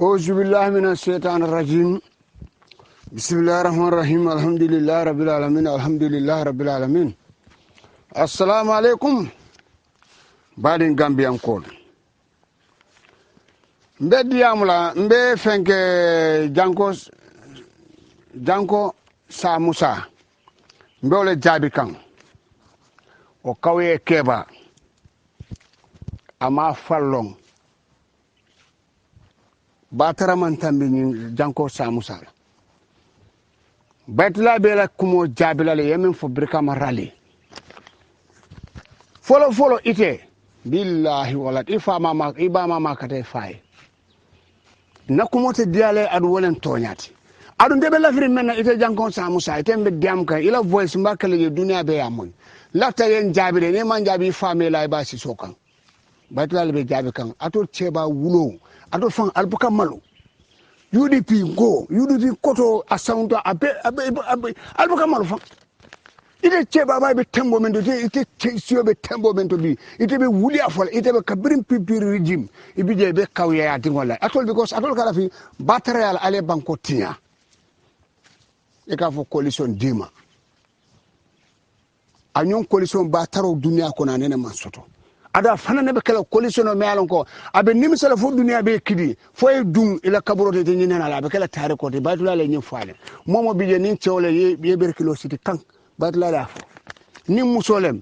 أعوذ بالله من الشيطان الرجيم بسم الله الرحمن الرحيم الحمد لله رب العالمين الحمد لله رب العالمين السلام عليكم بعد Gambia كول mbedi amula mbe fenke janko sa musa mbe ole jabi kan o kawe keba ama fallong batara man tambi janko sa musa batla bela kumo jabila le yemen fo brika marali folo ite billahi wala ifa mama iba mama kate fay nakumote diale adu wolen toñati adu ndebe lafiri men ite janko sa musa ite mbe diam kan ila voice mbakale ye dunia be amon lafta yen jabire ne man jabi fami lay ba si sokan batla be jabi kan ato cheba wulo ato fan albuka malu UDP koto asaundo abe albuka malu fan ite cheba ba be tembo men do ite sio be tembo men to bi ite be wuli afol ite be kabrim pipir regime ibije be kawya ya dingola atol because atol kala fi battery ale banko tinya e ka fo coalition dima anyon coalition bataro dunia ko na nene mansoto ada fana ne be kala coalition me alon ko abe nimisala fo dunia be kidi fo e dum ila kabrote te nyina la be kala tare ko te batula le nyi faale momo bije nin cewle ye berkilo city kan batla la fo ni musolem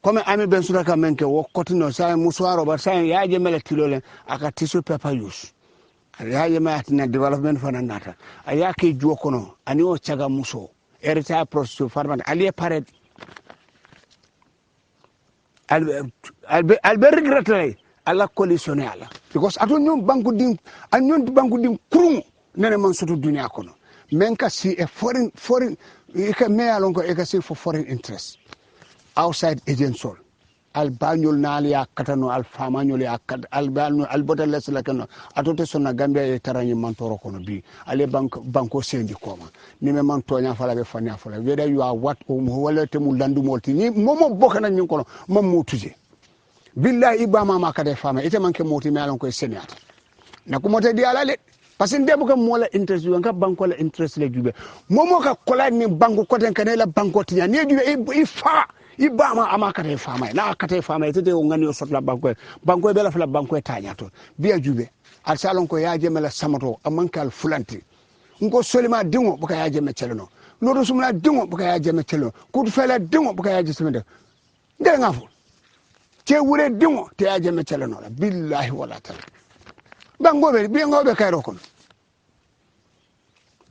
comme ami ben suraka menke wo kotino sa musuaro ba sa yaaje mele tilole aka tisu paper use yaaje ma atina development fana nata ayake jokono ani o caga muso erita process farman ali pare albe regretté alla coalitionné ala because ato ñom banku din kurun nene man soto dunia kono men ka si a foreign ika me alon ko ika si for foreign interest outside agents albanyol nali ya katano alfamanyol ya albano alboteles la kano atote sonna Gambia e tarani mantoro kono bi ale banko sendi koma ni me man tonya fala be fanya fala weda you are what wala te mu landu molti ni momo bokana nyin kono mom mo tuje billahi ibama makade fama ite manke moti me alon ko seniata na ko mote di alale parce que ndebo ko mola interest yu nga banko la interest le jube momo ka kola ni banko ko ten kanela banko tinya ni jube ifa ibama amakate fama na akate fama ite o ngani o sotla banko be la fala banko tanya to biya jube al salon ko yaaje mela samato amankal fulanti ngo solima dingo buka yaaje me celno nodo sumla dingo buka yaaje me celno kudu fela dingo buka yaaje semede ngel ngafo te wure dingo te yaaje me celno billahi wala tal bango be biya be kayro kon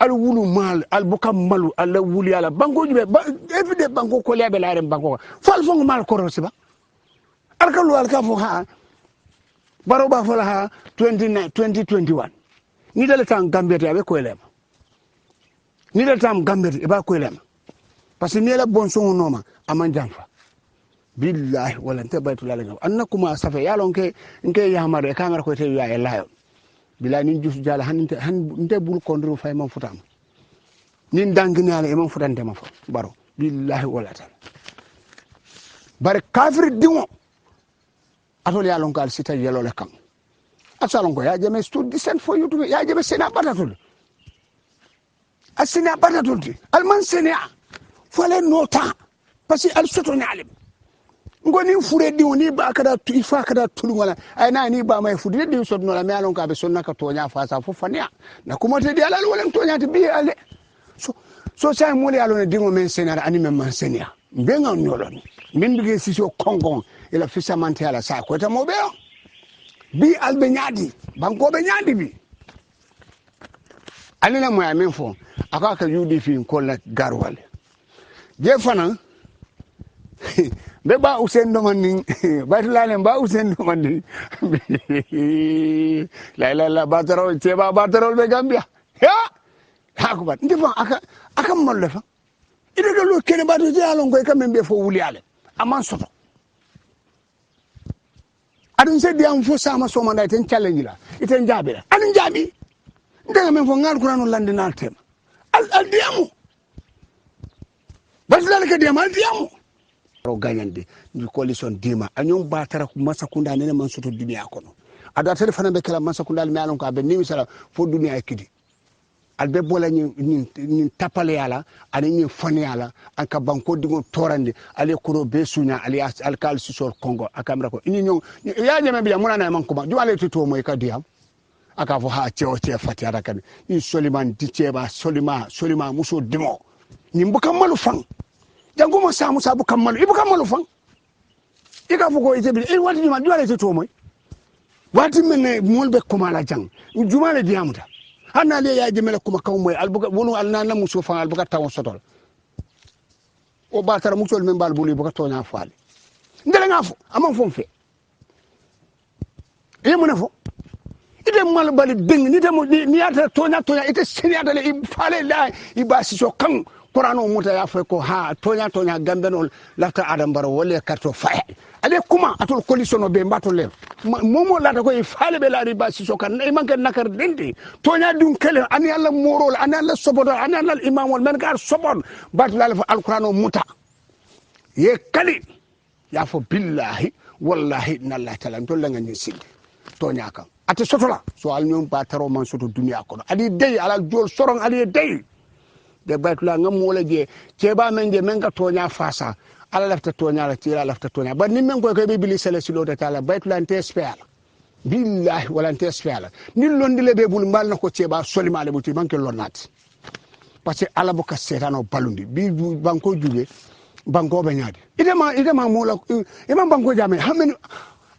al wulu mal al bukam malu al wuli ala bango jube everyday bango ko lebe la rem bango fal fongo mal ko rosiba al kalu al kafo ha baro ba fola ha 2021 ni dale tan Gambia te abe ko lema ni dale tan Gambia te ba ko lema parce que ni la bon songo noma aman janfa billahi wala nte baytu la nga annakuma safa yalon ke nke yamare kamera ko te ya e layo bila nin jus jala hande bul kondru fay man futam nin dangini ala e man futante ma fa baro billahi wala ta bare kafir dingo atol ya lon kal sita yelo le kam asalon ko ya jeme stud decent for you to ya jeme sena batatul asina batatul al man sena fole nota parce que al soto nyalim ngoni fure di woni ba kada ifa kada tulu wala ay na ni ba may fudi di so no la me alon ka be sonna ka tonya fa sa fo fania na kuma te di alal wala tonya te bi ale so say mo le alon di mo men senara ani men man senia be nga nyolon min bi si so kongon ila fisa mante ala sa ko ta mo be bi albe nyaadi banko be nyaadi bi alina mo ya men fo aka yudi fi ko la garwale je fana be ba usen do man batulale ba usen do man la bataro cheba bataro be Gambia ya hakuba ndifa aka molle fa ide do lo kene ba do jalo ngoy kam be fo wuli ale aman soto adun se diam fo sama so man ten challenge la iten jabira adun jabi ndega men fo ngal kuranu lande nal tema al diamu batulale ke diam al diamu ro gagnande ni coalition dima anyom batara ku masakunda nene man soto dunia kono ada telefona be kala masa kundal mi alon ko be ni sala fo duniya e kidi albe bola ni tapale yala ani ni fani yala an ka banko dingo torande ale kuro be sunya ali alkal sisol kongo akamra ko ini nyon ya nyame biya munana man ko ma jumale to moy ka diam aka fo ha ceo ce fati ada kan ni soliman di ceba solima muso dimo ni mbuka malu fang jango mo sa musa bu kamalu ibu kamalu fang ika fo ko ite bi wati juma jumale to moy wati men molbe ko mala jang jumale diamuta hanna le ya jemele kuma kaw moy albuga wonu alnana muso fa albuga taw sotol o batara musol men bal buli buga tonya faali ndele ngafo amam fo fe e mo nafo ite mal bali deng ni temo ni ata tonya ite seni ata le faale la ibasi so kan qur'ano muta ya fa ko ha tonya gambenol lafta adam baro wala karto fa ale kuma atol coalition be mbato le momo lata ko faale be la ibasi so kan e manke nakar dende tonya dum kele ani alla morol ani alla sobodo ani alla imam wal men gar sobon bat la fa alqur'ano muta ye kali ya fo billahi wallahi nalla taala to la ngani sidi tonya kan ate sotola so al nyum ba taro man soto dunia ko adi dey ala jol sorong adi dey de batula ngam wala je ceba men je men ka tonya fasa ala lafta tonya la tira lafta tonya ba ni men ko be bili sele silo de taala batula nte spela billahi wala nte spela ni londile be bul mbal nako ceba solima le buti banke lonnati parce que ala boka setano balundi bi banko juge banko be nyaade idema mola imam banko jame hamen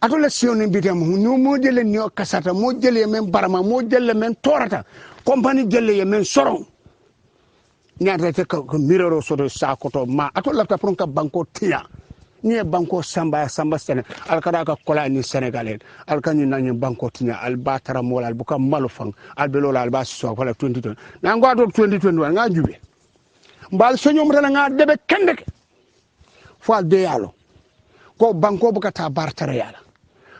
atole sione bitam no mo jele ni kasata mo jele men barama mo jele men torata compagnie jele men soron nyaata te ko miroro sodo sa koto ma atole ta pour ka banko tiya ni banko samba sene alkada ka kola ni sénégalais alkani nani banko tiya al batara mola al buka malufang al belola al bas so wala 2020 na ngado 2021 nga jube mbal soñom rena nga debe kendeke fo de yalo ko banko buka ta bartara yala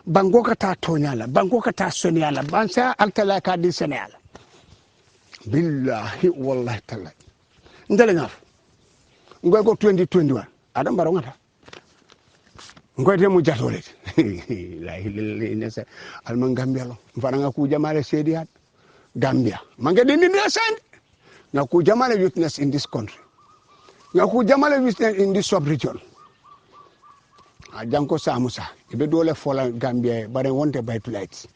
bango ka ta tonyala bango ka ta sonyala bansa altala ka di senala billahi wallahi taala ndele ngaf ngoy ko 2021 adam baro ngata ngoy de mu jatole la ilaha illa alman gambia lo faranga ku jamale sediat gambia manga de ni sand na ku jamale witness in this country na ku jamale witness in this sub region a janko samusa ibe dole fola gambia bare wonte baytulites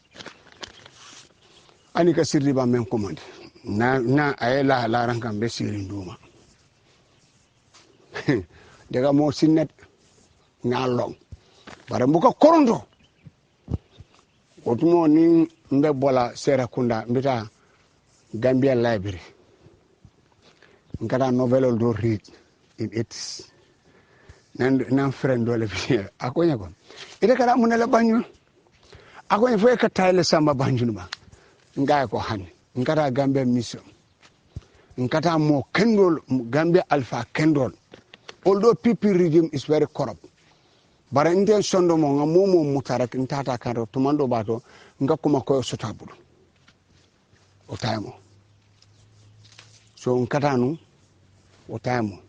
ani ka sirri ba men commande na ayela la rankam be sirri nduma daga mo sinnet ngalong bare mbuka korondo otumo ni mbe bola sera kunda mbita gambia library ngada novel do read in its nan friend dole bi akonya ko ite kala mun la banyu akonya fo ka tayle samba banjunu ba ngay ko hanni ngata gambe mission ngata mo kendol gambe alpha kendol although people regime is very corrupt bara nden sondo mo ngamomo mutarak ntata karo to mando bato ngakuma ko sotabulu o taymo so ngata nu o taymo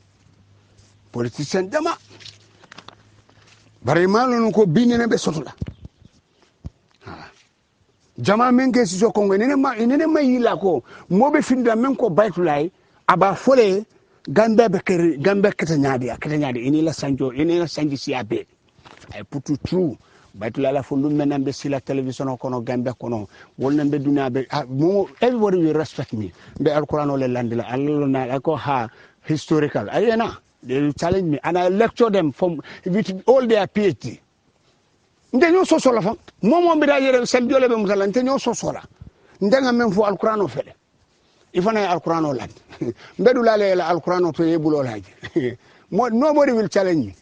politicien dama bare malon ko binene be sotula jama men ke si so ko nene ma yila ko mobe finda men ko baytulay aba fole gambe kete nyaadi ini la sanji siabe ay putu true baytulay la fo lum menambe sila television kono gambe kono wolnambe dunya be mo everybody will respect me be alquran ole landila allah na ko ha historical ayena. They will challenge me and I lecture them from with all their PhD. Ndenyo sosola fa momo mbida yere sel jole be musala ndenyo sosola ndenga men fo alquran fele ifana alquran land mbedu lale la alquran to yebulo laaji nobody will challenge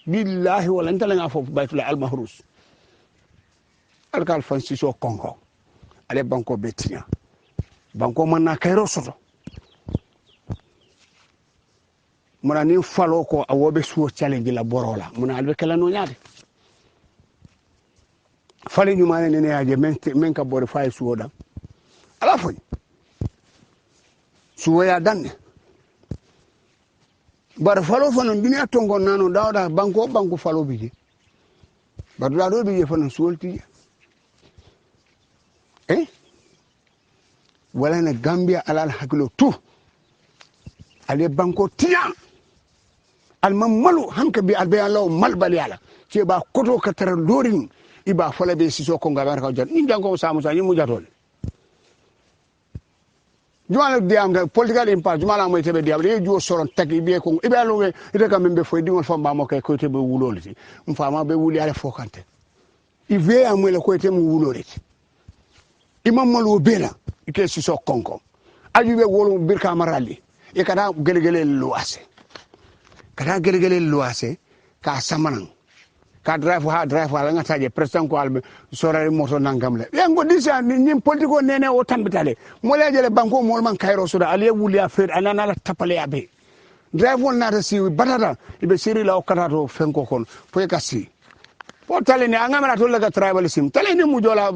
me billahi wala ntala fo baytul al mahrus alkal francisco kongo ale banko betia banko manna kayro soto muna ni falo ko awobe suo challenge la borola muna albe kala no nyaade fale ñu mané ne yaaje men ka bori fay suo da ala foy suo ya danne bar falo fano dunia tongon nano dawda banko falo biji bar do biji fano suolti wala na Gambia alal hakilo tu ale banko tiya alman malu hanka bi albe Allah malbal yala ce ba koto ka tara lorin iba fala be siso ko ngabar ka jan ni jango samu sa mu jatol jumala diam da political impact jumala mo tebe diam le jo soron tak ibe ko ibe alo we ite kam be fo dingol famba mo kay ko tebe wuloliti mfama be wuli ala fokante ive amwele ko tebe wuloliti imam malu bela ike siso konko ajube wolo birka marali e kada gelegele luase ka samanan ka drive ha nga taje president ko albe sorare moto nangam le yango disa ni politiko nene o tambitale mo le jele banko mo man kayro suda ali wuli affaire anana la tapale abe drive won na si batata ibe siri la o katato fenko kon fo ka si po tale ni angama to laga tribalism tale ni mu jola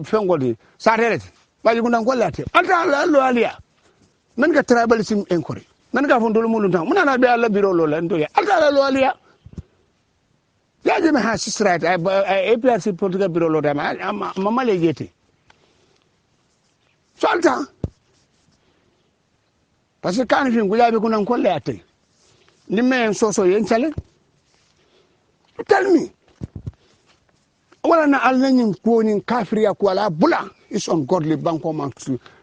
fenko di sa terete baji ko nan ko late ata lo aliya man ka tribalism enkori man ka fon dolo mulun tan muna na be alla biro lo la ndo ya ata lo aliya ya je me ha sisrat APRC political biro lo dama mama le jete solta parce que kan fin ko yabe ko nan ko late ni men soso yen chale tell me wala na alnañin kuonin kafiriya ko ala bula is on godly banko man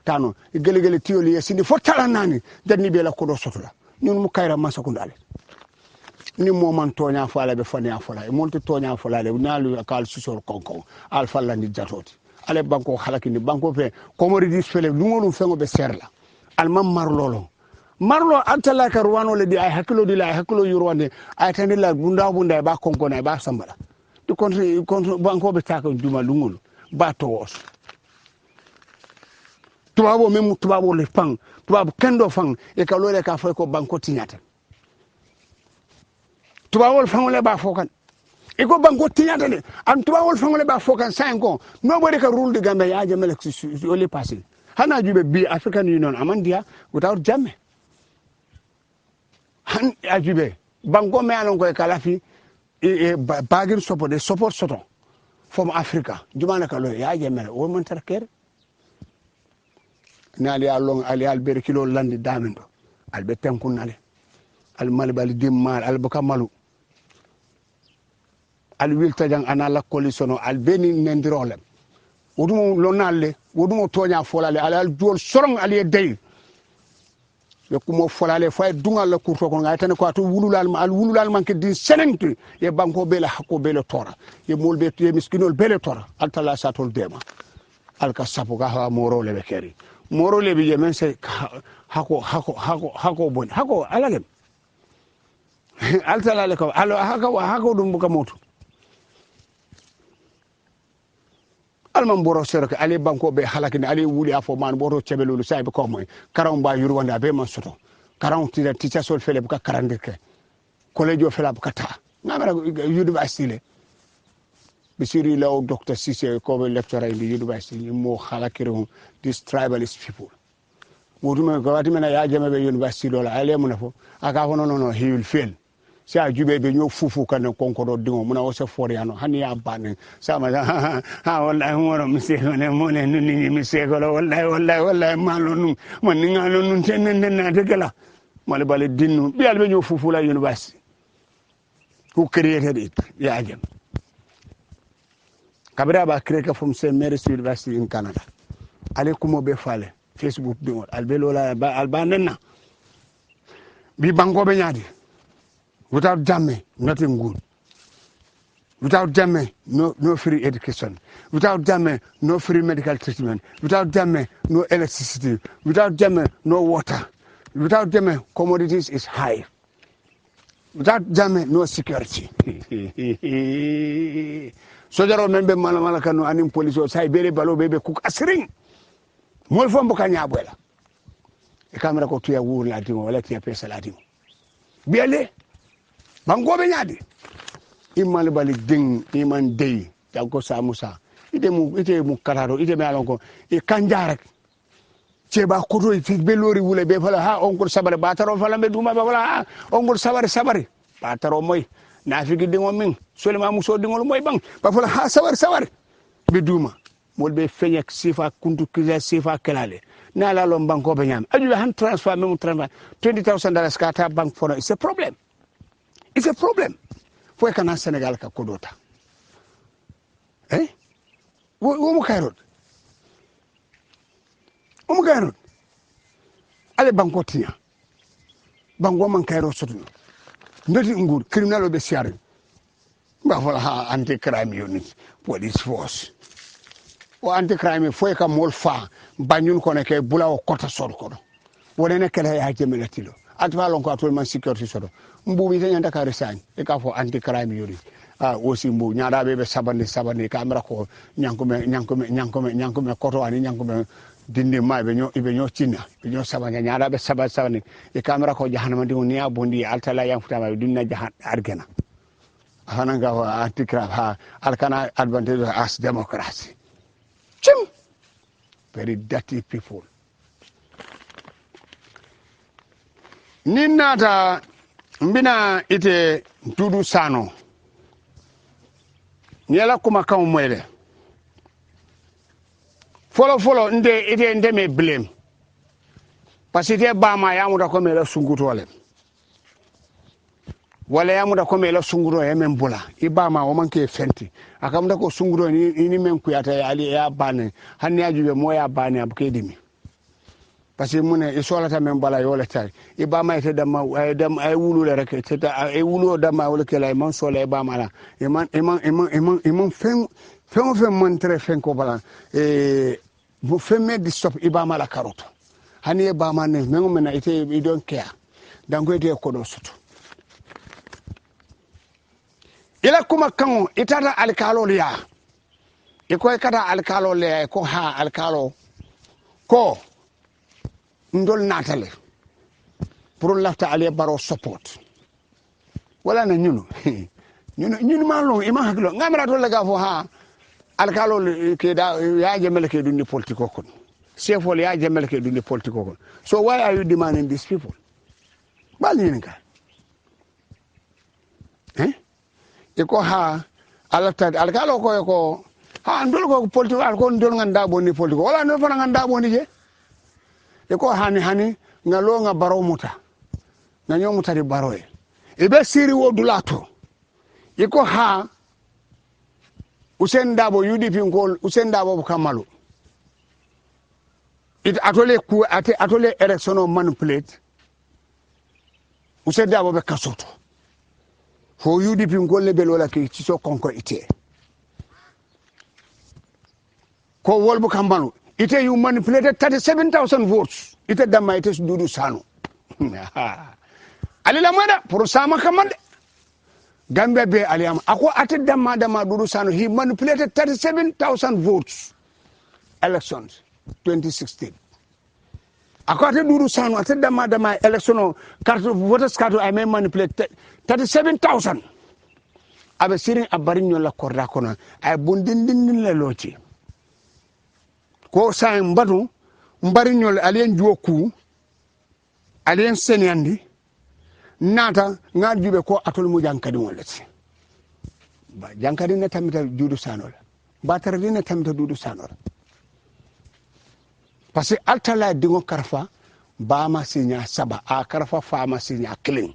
tano gelegele tioli yesini fo tala nani danni be la ko do sotola ñun mu kayra masakundale ni moman toña fala be fania fala e monte toña fala le nalu akal susor konko al falla ni jatoti ale banko halaki ni banko fe komori dis fele lungolu fengo be serla al mam marlolo marlo antala ka ruwano le di ay hakilo di la ay hakilo yurwande ay tanila bunda ba konko na ba sambala di contre banko be taka duma lungol ba to wos tubabo mem tubabo le fang tubabo kendo fang e ka lole ka fay ko banko tinyata tubabo fang le ba fokan e ko banko tinyata le am tubabo fang le ba fokan 5 ans nobody can rule the Gambia ya jamel only passing hana jube bi African Union amandia without jamme han ajube banko me alon ko kala fi bagir support soto from Africa jumana ka lo ya jamel o man tarker nali along ali albere kilo landi damindo albe tenkun nale al malbali dimmal al bakamalu al wilta jang anala coalition al beni nendirolem wodumo lonalle wodumo tonya folale al jol sorong ali dey be kumo folale fay dungal la kurto ko ngaytane ko to wululal manke din senenki e banko bela hakko bela tora e molbe e miskinol bela tora al tala satol dema al ka sapo ga ha moro le be keri moro le bi yemen se hako bon hako alagem altala le ko alo hako dum buka moto alman boro serke ale banko be halakini ale wuli afo man boro cebelulu saybe ko moy karam ba yurwanda be man soto karam tida teacher sol fele buka karandike college fela buka ta ngamara university le bisiri law Dr. Cisse ko lecturer in the university mo halakiro these tribalist people woduma ko wati mena ya jama be university lola ale mun fo aka hono no he will fail si a jube be nyo fufu kan konko do dingo muna wose foriano hani ya bane sama ha wallahi woro misego ne mo ne nuni misego wallahi malonu man ngalo nun tenen na de gala male bale dinnu bi albe nyo fufu la university who created it ya jam kabira ba create from St. Mary's University in Canada ale kumo be fale Facebook dingo albe lola alba nenna bi bango be nyaadi without jamme nothing good without jamme no free education without jamme no free medical treatment without jamme no electricity without jamme no water without jamme commodities is high without jamme no security sojaro membe mala kanu anim police o say bele balo bebe kuk asring mol fo mboka nyaabwela e kamera ko tuya wuri la dingo wala tiya pesa la dingo biele bangobe nyaade imal bali ding iman dey janko sa musa ite mu kararo ite me alon ko e kanjarek ceba koto fi belori wule be fala ha onkol sabare bataro fala be duma be fala ha onkol sabare bataro moy na fi dingo min solema muso dingo moy bang ba fala ha sabare be duma molbe feñek sifa kuntu kiza sifa kelale na la lon banko be nyam aju han transfer même transfer $20,000 kata bank for it's a problem fo kana Senegal ka kodota wo mo kayrot ale banko tinya bango man kayro sotu ndati nguur criminal be siare ba wala ha anti crime unit police force o anti crime fo ka mol fa banyun ko ne ke bula o kota sor ko wona ne kala ya jemela tilo atwa lon ko atol man security soto mbu bi tanya Dakar sañ e ka fo anti crime unit aussi mbu nyaada be sabandi camera ko nyankume koto ani nyankume dindi ma be ñoo cinna be ñoo sabanya nyaada be sabani e camera ko jahannama ndi ni abondi altala yang futama dunna jahan argena hananga anti crime ha alkana advantage as democracy chim very dirty people ninata mbina ite Dudu Sano nyela kuma kan mwele folo ite me blame parce que bama ya muda ko mela sunguto wala ya muda ko mela sunguto e men bula ibama o manke fenti akamda ko sunguto ni men kuyata ya ali ya bane hanni ajube mo ya bane abuke dimi parce que mune isolata men bala yola tay ibama ite dama ay wulule rek te ay wulo dama wala kala man sole ibama la iman fen montre fen ko bala bu femme di stop ibama la carotte hani ibama ne men mena ite I don't care dango ite ko do soto ila kuma kan itata alkalo liya iko kata alkalo liya ko ha alkalo ko ndol natale pour lafta ale baro support wala na ñunu ma long ima haklo ngamra to laga fo ha alkalo ke da ya jemel ke dundi politiko kon sefol ya jemel ke dundi politiko kon so why are you demanding these people bali ninka iko ha alata alkalo ko ha ndol ko politiko ko ndol nganda bonni politiko wala no fana nganda bonni je iko hani ngalo nga baro muta na nyo muta di baro ibe siri wo dulato iko ha Usain Dabo UDP ngol Usain Dabo kamalu it atole election o manipulate Usain Dabo be kasoto fo UDP ngol le belola ke ci so konko ite ko wolbu kamalu ite you manipulated 37,000 votes ite damma ite Dudu Sano alila mada pour sama kamande Gambia be aliyama ako ate damma Dudu Sano he manipulated 37,000 votes elections 2016 ako ate Dudu Sano ate damma election carte voters card I may manipulate 37,000 abe sirin abarinyo la korda kono ay bundindin la lochi ko sa mbatu mbariñol alien joku alien senyandi nata ngadjube ko atol mu jankadi wolati ba jankadi na tamita Dudu Sano la ba taradi na tamita Dudu Sano la parce que altala dingo karfa ba ma sinya saba a karfa fa ma sinya killing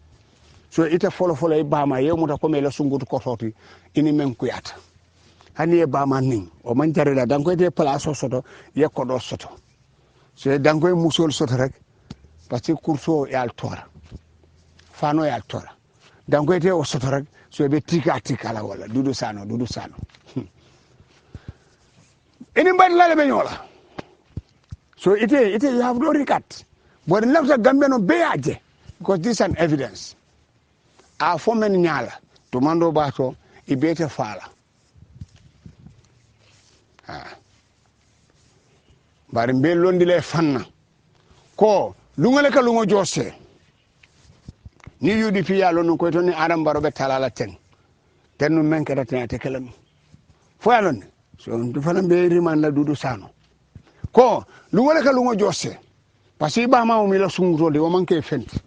so ite folo e ba ma yemuta ko mela sungutu ko toti ini men kuyata hani e bama ning o man jarela danko de place soto ye ko do soto so danko musol soto rek parce que courso e altora fano e altora danko de o soto rek so be tika la wala Dudu Sano eni mbad la be nyola so ite you have no regard but lafta Gambia no be aje because this is an evidence a fomen nyala to mando bato ibete fala bari mbe londile fanna ko lungale ka lungo jose ni UDP ya lonu ko to ni Adam Barrow be talala ten no menke ratin ate kelam fo ya lon so du fana be riman la Dudu Sano ko lungale ka lungo jose parce que ba ma mi la sunguto de o manke fenti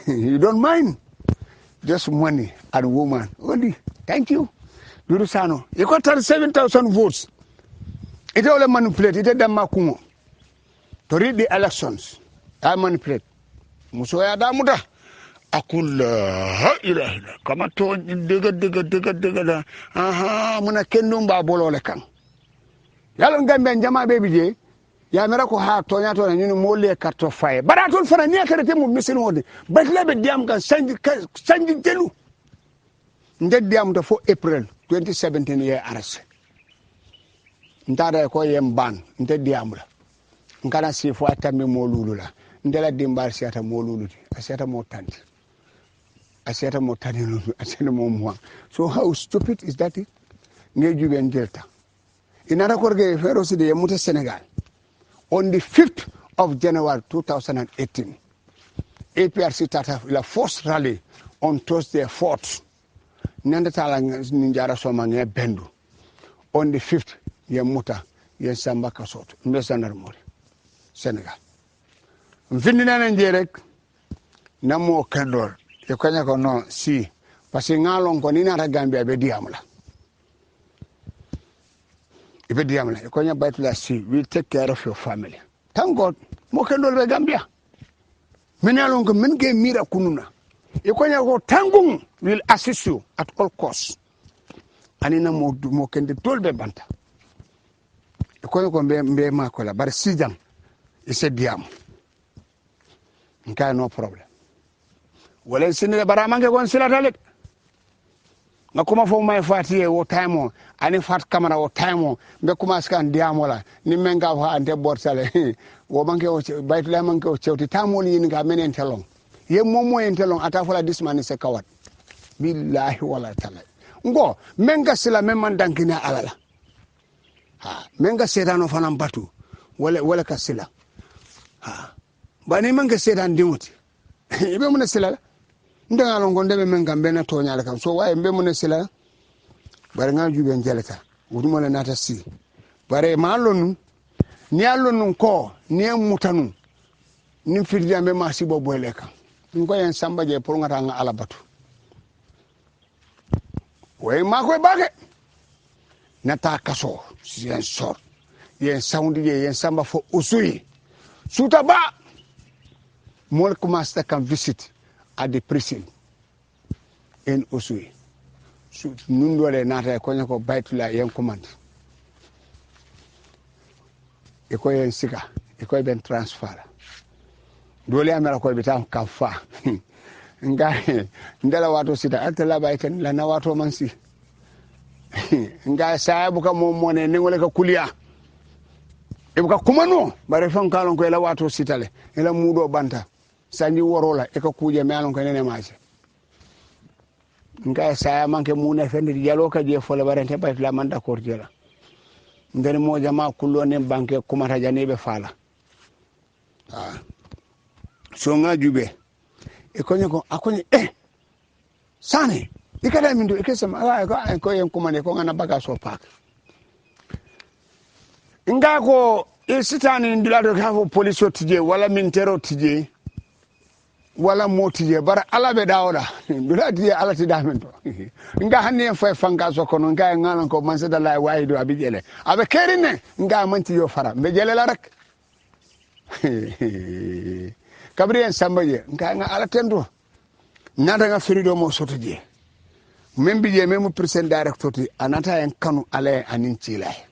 you don't mind just money and woman only thank you Dudu Sano you got 37,000 votes ite ole manipulate ite damma kungo to read the elections I manipulate muso ya damuda akulla ilaha kama to diga da aha muna kendum ba bolole kan yalo Gambia jama bebi je ya mera ko ha to nya to nyuni molle karto faye baraton fana ni akere mu misil wodi batlebe diam kan sanji telu nde diam to fo April 2017 ye arrest ndada ko yem ban nde diam la ngana si fo atambe mo lulula ndela dimbar siata mo luluti asiata mo tanti asiata mo tani lulu asiata mo moi so how stupid is that it ngeju ben delta inara korge fero sidi muta Senegal on the 5th of January 2018 APRC started la first rally on Thursday 4th nanda tala ninjara soma nge bendu on the 5th ye muta ye samba kasoto mbesanar mori Senegal mfindina na njerek namo kador e kanya ko no si parce ngalon ko ni na Gambia be diamla ibe diamla e kanya baitula si will take care of your family thank God mo kador be Gambia minalon ko men ge mira kununa e kanya ko tangum will assist you at all costs anina mo kende tolbe banta e kanya ko be makola bar sijam e se diam nka no problem wala sinile bara manke gon sila talit nga kuma fo may fatiye wo time ani fat camera wo time be kuma skan diam wala ni menga fa ante borsale wo manke o baytula manke o cewti tamol yin ga menen telon ye momo en telon ata fala dismani se kawat billahi wala taala ngo menga sila memman dankina alala ha menga sedano fanam batu wala ka sila ha bani menga sedan dimuti ibe mun sila ndanga lon gonde be men gambe na to nyaala kam so waye be mun sila bare nga jube njelata wuduma la nata si bare ma lonu ni alonu ko ni mutanu ni firja be ma si bo boyle kam ngo yen samba je pour ngata nga ala batu way ma koy bage nata kaso yen sor yen saundi yen samba fo usui suta ba mol commence to visit at the prison in Usui. So nundole nata ko nyako baytula yen command. E ko yen sika, e ko ben transfer. Dole amela ko bitam kafa. Ndala wato sita atala baytan la na wato mansi. Nga saabu ka mom mone ne ngole ka kuliya. E buka kumano bare fon kalon ko la wato sitale. Ela mudo banta. Sanji worola e ka kuje melon ko nene maje nga saya manke muna fendi jalo ka je fola barante bayt la man d'accord jela ndere mo jama kullo ne banke kuma ta janibe fala so nga jube e ko nyako akonye sane e kada mindo e kesama ko yen kuma ne ko ngana baga so pak nga ko e sitani ndilado ka fo police o tije wala militaire tije wala motije bara ala be dawda dula tiye ala ti damen to nga hanne fay fanga so kono nga ngalan ko man sada lay waydo abijele abe kerine nga manti yo fara be jele la rek kabrien sambaje nga ala tendo nada nga ferido mo sotoje membi je memu president director ti anata en kanu ale anin cilay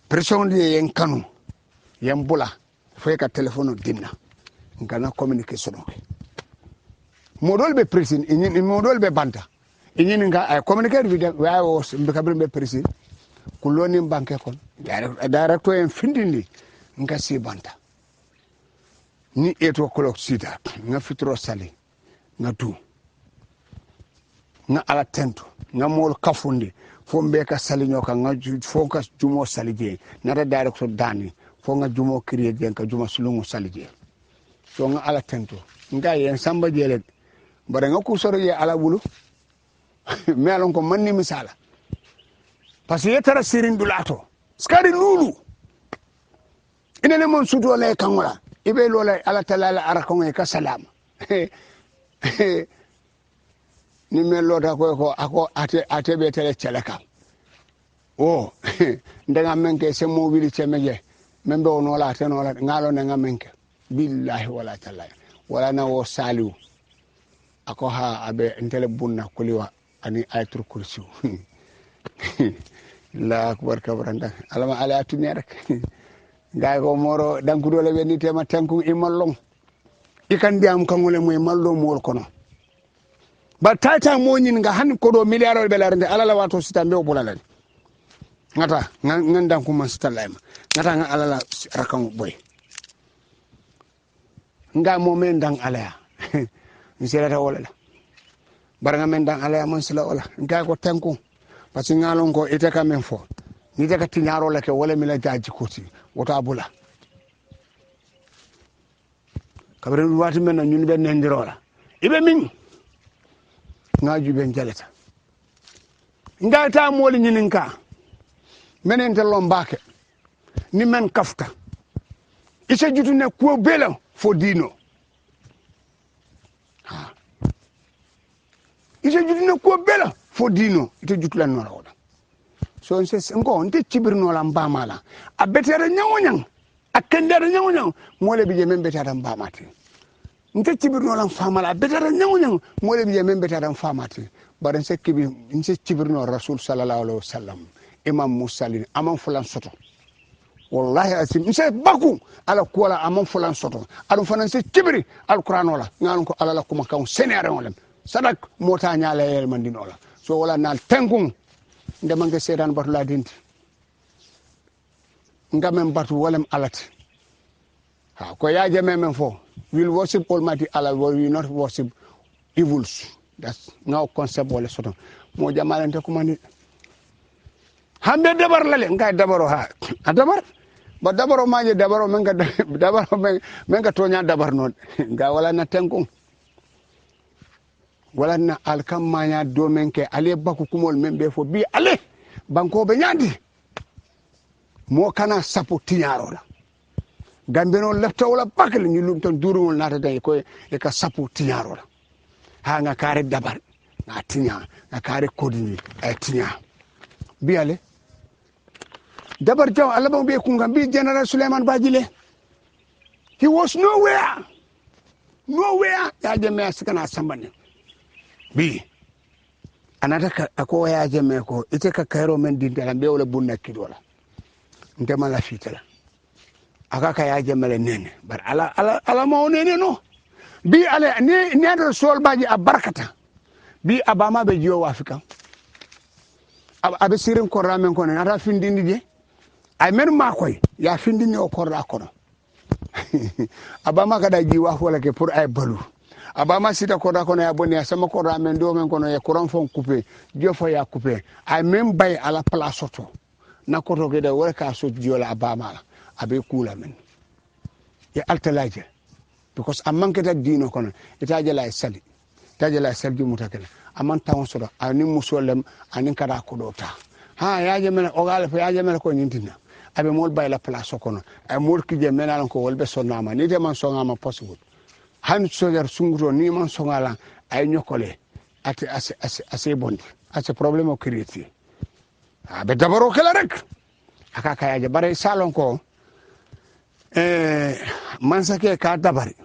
president je en kanu yem bula fay ka telephone dinna ngana communication ko modol be president ni modol be banta ni nga communicator video waawo be kabri be president kuloni banke kon director en findindi nga si banta ni eto clock sita nga fitro sali nga tu nga ala tento nga mol kafundi fo mbeka sali nyoka nga fo ka jumo sali je na director dani fo nga jumo kriye je ka jumo sulungu sali je so nga ala tento nga yen samba jele bare nga ku soro ye ala bulu melon ko manni misala parce que yetara sirin dulato skari lulu inene mon suto le kangola ibe lola ala talala arakon e ka salam ni melo da ko ako ate be tele chelaka o ndanga menke se mo wili chemeje membe ono la tenola ngalo nga menke billahi wala taala wala na wo saliu ako ha abe intele bunna kuliwa ani ayatul kursi la akbar kabranda alama ala atuni rek gay ko moro danku dole weni tema tanku imallong ikan diam kangole moy mallo mol kono ba tata mo nyin nga han ko do milliard be larande alala wato sita be bulala ngata ngandan ko man sita layma ngata nga alala rakam boy nga mo men dang alaya ni selata wala baranga men dang alaya man sila wala nga ko tanku parce que ngalon ko ite ka men fo ni daga tinyaro la ke wala mi la jaji koti wota bula kabre wati men ñun ben ndirola ibe min ngaju ben jalata ngata moli ñininka menen te lombake ni men kafta ise jutune ko bela fo dino ha ise jutune ko bela fo dino ite jutula no rawda so on se ngo on te cibirno la mbamala a betere nyawonyang a kendere nyawonyang mole bije men betata mbamati nte cibirno la famala a betere nyawonyang mole bije men betata famati bare se kibi nse cibirno rasul sallallahu alaihi wasallam imam musallin amam fulan soto wallahi asim nse baku ala kuala amam fulan soto adu fanan se cibiri alquran wala ngalon ko ala la kuma kan senere wala sadak mota nyaala yel mandinola so wala nal tengung ndemange sedan batu la dinti ngamen batu walem alati ha ko yaaje memen fo will worship almighty Allah will not worship evils that's now concept wala soto mo jamalante ko mani hambe dabar lale ngay dabaro ha dabar ba dabaro maje dabaro men ga dabaro men ga tonya dabar non ga wala na tengung wala na alkam manya do menke ale baku kumol membe fo bi ale banko be nyandi mo kana sapo tinyaro la gambe no lefta wala bakal ni lum ton durul nata day ko e ka sapo tinyaro la ha nga kare dabar na tinya na kare kodini e tinya bi ale dabar jaw Allah ba be ku ngam bi general Suleiman Bajile he was nowhere ya jeme askana sambane bi anata ako ya jeme ko ite ka kairo men dindala be wala bunna kidola ndema la fitala aka ka ya jeme le nene bar ala ma nene no bi ale ni ado sol baji abarakata bi abama be jiyo wafika abe sirin ko ramen ko ne ata findindi je ay men ma koy ya findini o korda kono abama kada jiwa wala ke pour ay balu abama sita koda kono ya boni sama ko ramen do men kono ya courant fon coupé jofo ya coupé ay même bay à la place auto na koto gede wala ka so jiola abama abe kula men ya altalaje because amanke ta dino kono itaje la sali taje la sali mutakele aman tawon sodo ani musolem ani kada ko dota ha yaje men o gala fa yaje men ko nyintina abe mol bay la place kono ay mol kije menalan ko wolbe sonnama ni de man songama possible han sojar sunguro ni man songala ay nyokole ate ase bondi ase problème o créer abe dabaro kala rek aka kayaje bare salon ko mansake ka dabari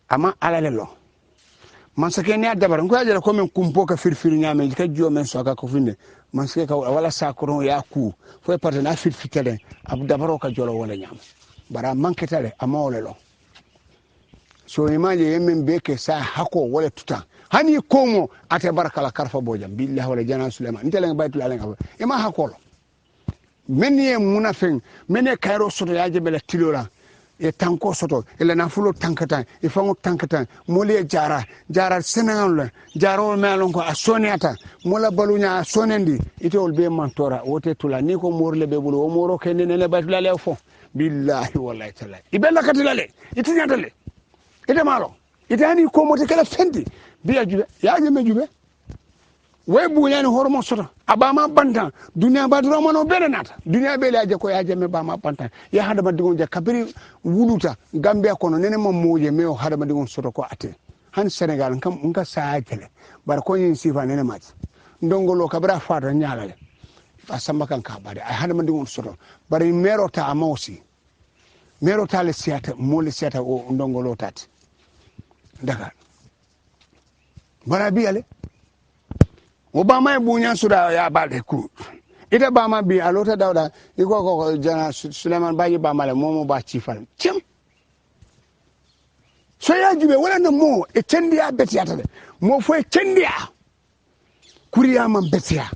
ama alale lo mansake ne dabari ko yaje ko men kumpo ka firfir nyame ka jiyo men so ka ko finde mansake ka wala sakoro ya ku fo parte na firfitele abu dabaro ka jolo wala nyam bara manketale ama wala lo so imaje yemen beke sa hako wala tuta hani komo ate barakala karfa bojam billahi wala jana Suleiman ntele baytul alenga ima hakolo menye munafen mene kairo soto yaje bela tilola e tanko soto ele na fulo tankata e fango tankata mole jara Senegal jaro melon ko asoniata mola balunya asonendi itol be mantora wote tula ni ko morle be bulu o moro kenene le baytul ale fo billahi wallahi taala ibella katilale itinyatale ite malo ite hani ko mote kala fendi biya jube yaje me jube way bu yani hormo soto abama banta dunya badro mano berenata dunya be laaje ko yaje me bama banta ya hada ma digon je kabiri wuluta Gambia kono nene mo moje me o hada ma digon soto ko ate han Senegal kam nga saajele bar ko yin sifa nene mati ndongolo kabra faata nyaalale asamba kan ka bari ay hada mandi on soto bari mero ta amawsi mero ta le siata mo le siata o ndongolo tati Dakar bara biyale Obama e bunya suda ya balde ku ita bama bi alota dawda iko ko jana Suleiman Baji bamale momo ba cifal cim so ya jube wala na mo e tendiya betiata de mo fo e tendiya kuriya man betiya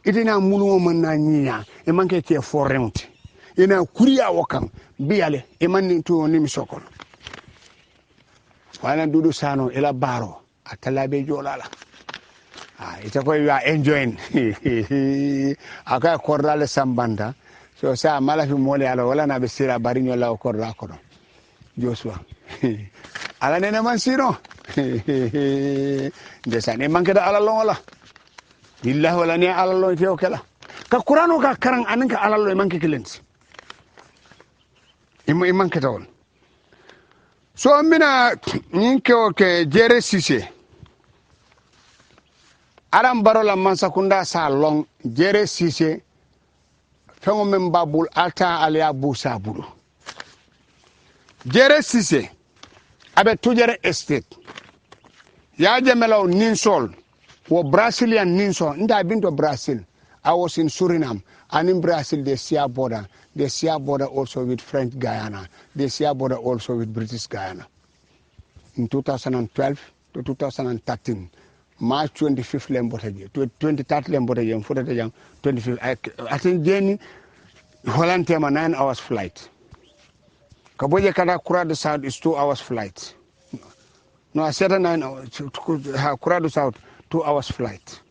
itina mulu man na nyiya e manke te forrente ina kuriya wakam biyale e manni to ni mi sokol wala dudu sano ila baro atalabe jolala ita ko ya enjoying aka kordale sambanda so sa mala fi mole ala wala na be sira bari nyola o korda ko Joshua ala nene man sino ndesa ne manke da ala wala billahi wala ne ala lo tew kala ka qur'ano ka karang anan ka ala lo manke kilens manke tawol so mina nyinke o ke jere sise aram barola mansakunda sa long jere sise fengo men babul alta alia busa bulu jere sise abe tujere estate ya jamelo ninsol wo brazilian ninsol nda binto Brazil. I was in Suriname and in Brazil they share border also with French Guyana, they share border also with British Guyana. In 2012 to 2013 March 25th lembotaje 23rd lembotaje fotaje 25th I think Jenny Holland tema 9 hours flight kaboje kada Kuradu South is 2 hours flight no I said 9 hours Kuradu South 2 hours flight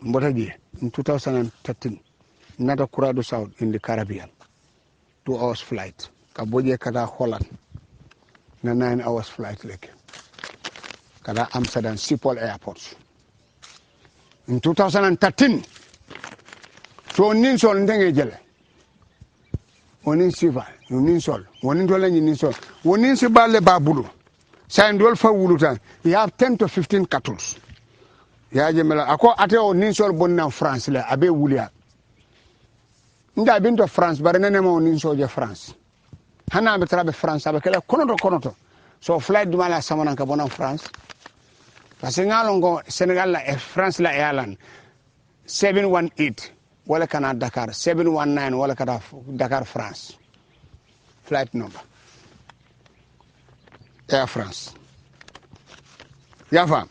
mbotaje in 2013 nata Kuradu South in the Caribbean 2 hours flight kaboje kada Holland na 9 hours flight like kada Amsterdam Schiphol Airport. In 2013, so ninsol ndenge jele. Onin siva, ninsol, onin dola ninsol. Onin sibale babulu. Sa ndol fa wuluta. You have 10 to 15 cattle. Ya jemela ako ate o ninsol bonna France le abe wulia. Nda binto France bare nene mo ninsol je France. Hana be trabe France abe kala konoto. So flight dumala samana ka bona France. Parce que ngalongo Senegal la France la airline 718 wala kana Dakar 719 wala kana Dakar France flight number Air France yafa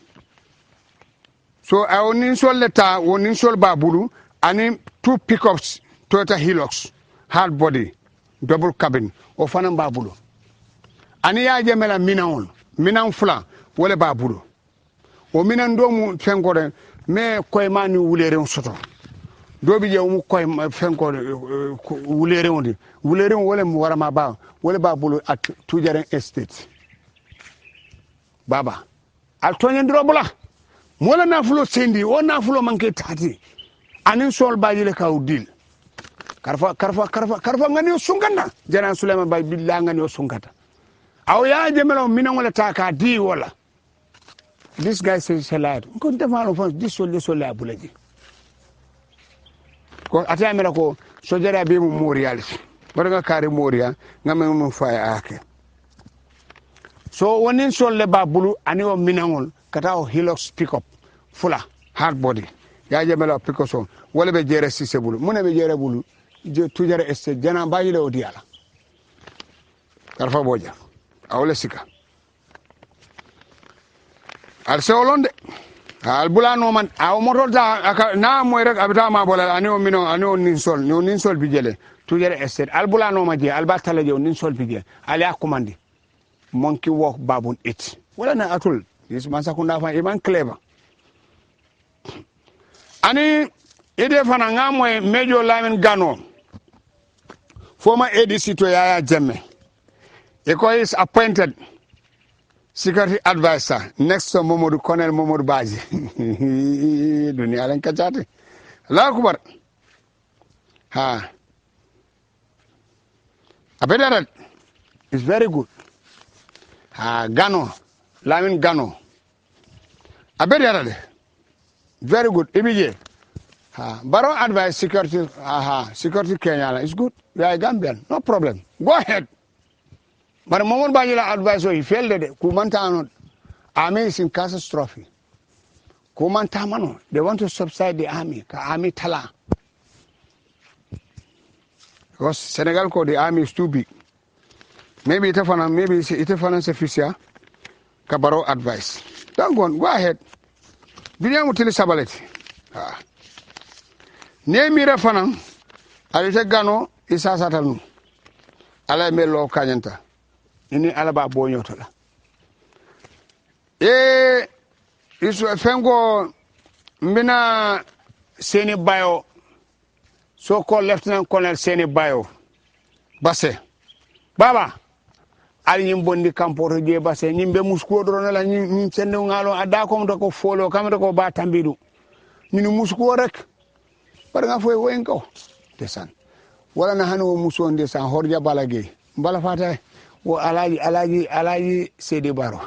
so I onin sol leta onin sol babulu ani 2 pickups Toyota Hilux hard body double cabin o fana babulu ani ya jemela minan fula wala babulu o minan do mu fenkore me koy mani wulere soto do bi je mu koy fenkore wulere wole mu wara ma ba wole ba bulu at tujaren estate baba al tonya ndrobula mola na fulo sendi o na fulo manke tati anin sol baji le kaw dil karfa ngani sunganda jana Sulaiman bay billahi ngani sungata aw ya jemelo minan wala taka di wala. This guy says salad. Ko defalo fon this sol abulaji. Ko atamela ko sojara be mu morial. Baranga kare moria ngame mu faya ake. So wonin sol le babulu ani o minangol kata o Hilux pickup fula hard body. Ya jamela pickup so wala be jere sise bulu. Mune be jere bulu je tujare este jana bayi le odiala. Karfa boja. Awle sika. Al sewolonde al bulano man aw motor da na moy rek abita ma bolal ani o mino ani o nin sol bi jele tujere estate al bulano ma je al batale je nin sol bi je ali akumandi monkey walk babun it wala na atul is man sakunda fa iman clever ani ide fana ngamoy mejo lamin gano former ADC to Yaya Jammeh is appointed security advisor next to Colonel Momodu Baji. Dunia len kacate. Allah Akbar. Ha. Abedarat is very good. Ha Gano, Lamin Gano. Abedarat. very good immediate Baro advice security security Kenya is good we are Gambian no problem go ahead but momon banyila advice he failed de kumanta no army is in catastrophe kumanta mano they want to subside the army ka army tala because Senegal ko the army is too big maybe it finance official ka Baro advice don't go ahead binya mutili sabaleti ne mira fanan alite gano isa satanu ala melo kanyanta ini ala ba bonyoto la isu fengo mbina seni bayo so called Lieutenant Colonel Seni Bayo Basse baba ali nyimbondi kampoto je Basse nyimbe musko drona la nyim sende ngalo ada ko mto ko folo kamata ko ba tambidu nyinu musko rek par nga foy woyen ko desan wala na hanu muso ndesan horja balage bala fata wo alaji Sedi Baro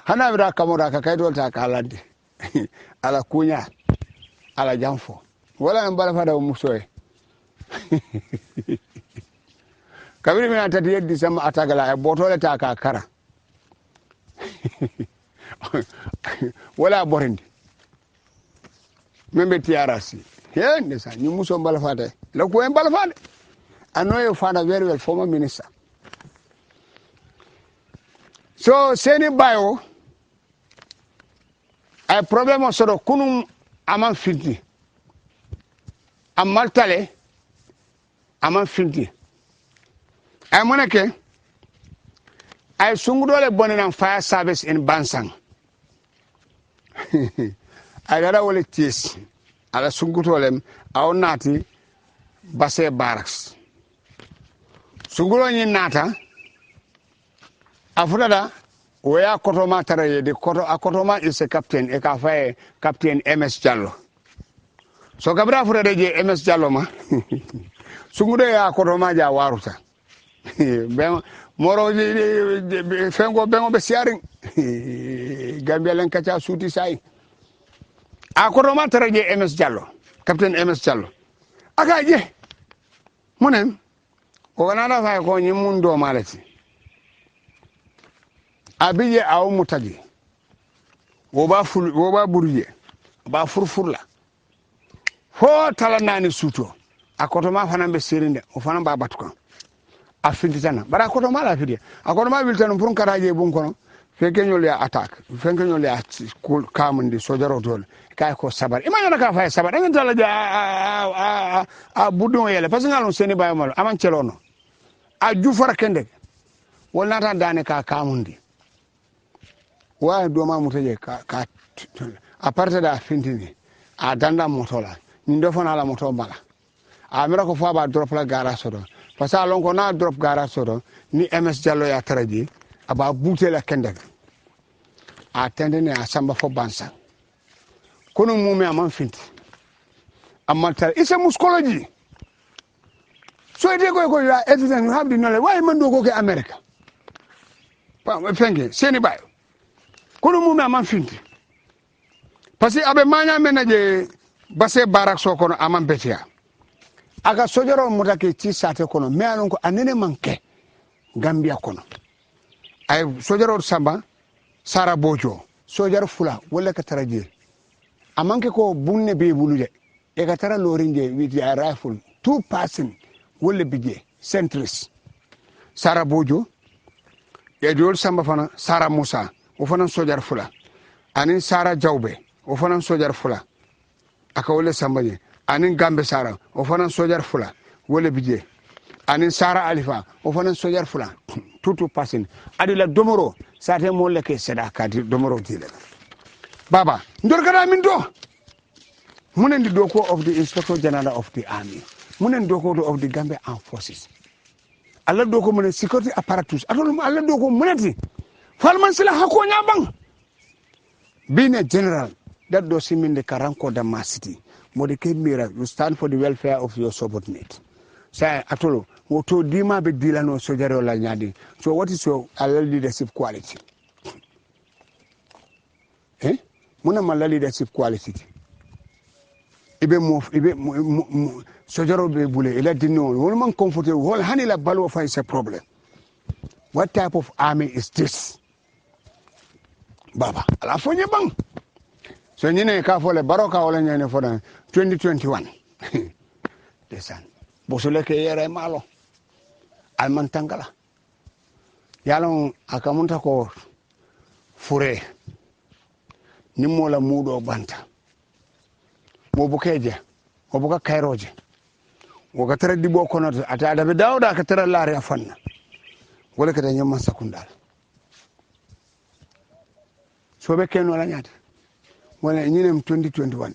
hana bira kamora ka kaydol ta kalande ala kunya ala jamfo wala na bala fata muso e kabiri mi atati yeddi sama atagala e botole ta ka kara wala borindi membe tiarasi ndesan ni muso bala fata la ko en bala fata I know your father very well, former minister. So, Seni Bayo, a problem of sort of kunum aman finti. A maltale, aman finti. I monake, I sungudole bonin and fire service in Bansang. I got all it is. I sungutolem, our nati, Basse Barracks. Sungulo nyi nata afudada wea kotoma taraye de akotoma is a captain e ka faye captain MS Jallo so kabra afudada je MS Jallo ma sungudo ya kotoma ja waruta ben moro fengo bengo be siaring Gambia len kacha suti sai akotoma taraye MS Jallo captain MS Jallo aka je munen ko ganana fay ko nyi mundo malati abiye aw mutaji wo ba burje ba furfurla fo tala nani suto akoto ma fana be serinde o fana ba batuko afintitana bara akoto ma la fidi akoto ma wiltano pour karaje bun kono feke nyol ya attaque feke nyol ya kamundi sojaro dol kay ko sabar imanya ka fay sabar ngeen tala ja a budon yele parce que ngalon Seni Bayo mal aman celono a jufara kende wala tan dane ka kamundi wa do ma mutaje ka a parte da fintini a danda motola ni do fona la moto bala a mira ko fa ba drop la gara sodo parce que lon ko na drop gara sodo ni MS Jallo ya taraji aba butela kende a tendene a samba fo bansa kono mumi aman finti amma tar isa muscology so ide ko ya everything you have the knowledge why man do go ke America pa fenge Seni Bayo kono mumi aman finti parce que abe manya menaje Basse Barracks so kono aman betia aka sojoro mutake ci sate kono me alon ko anene manke Gambia kono ay sojoro samba Sara Bojo sojar fula wala ka taraje amanke ko bunne be buluje e ka tara lorinje with a rifle 2 person wala bije centris Sara Bojo e diol samba fana Sara Musa o fana sojar fula anin Sara Jawbe o fana sojar fula aka wala sambaje anin Gambe Sara o fana sojar fula wala bije anin Sara Alifa o fana sojar fula tutu person adila domoro sate mo leke seda kadi domoro dile baba ndor gara min do munen di doko of the Inspector General of the Army munen doko of the Gambia Armed Forces alla doko munen security apparatus atolum alla doko munati falman sila hako nyabang being a general that does him in the karanko da city modike mira you stand for the welfare of your subordinate say atolo woto dima be dilano sojaro la nyadi so what is your leadership quality muna ma leadership quality ibe sojaro be bule ila dinno wol man comfortable wol hani la balwo fa is a problem. What type of army is this? Baba ala fonye bang so nyine ka fole baroka wala nyane fodan 2021 desan bosole ke yere malo alman tangala yalon akamunta ko fure nimmo la mudo banta mo bukeje o buka kayroje o ka tara dibo kono ata adabe dawda ka tara laare afanna wala ka nyamma sakundal so be ken wala nyata wala nyinem 2021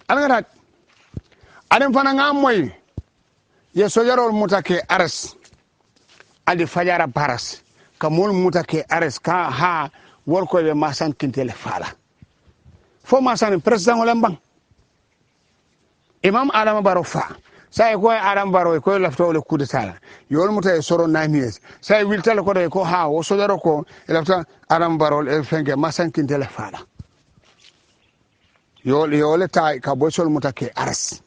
algarat adem fana ngam moy ye sojarol mutake aras adi fajara baras ka mol mutake aras ka ha wol ko be masan kintele fala fo masan president wala mbang imam adama baro fa say ko adam baro ko lafto le coup de sala yol mutay soro namies say wiltal ko de ko ha o sojaro ko lafta adam baro e fenge masan kintele fala yol tay ka bo sol mutake aras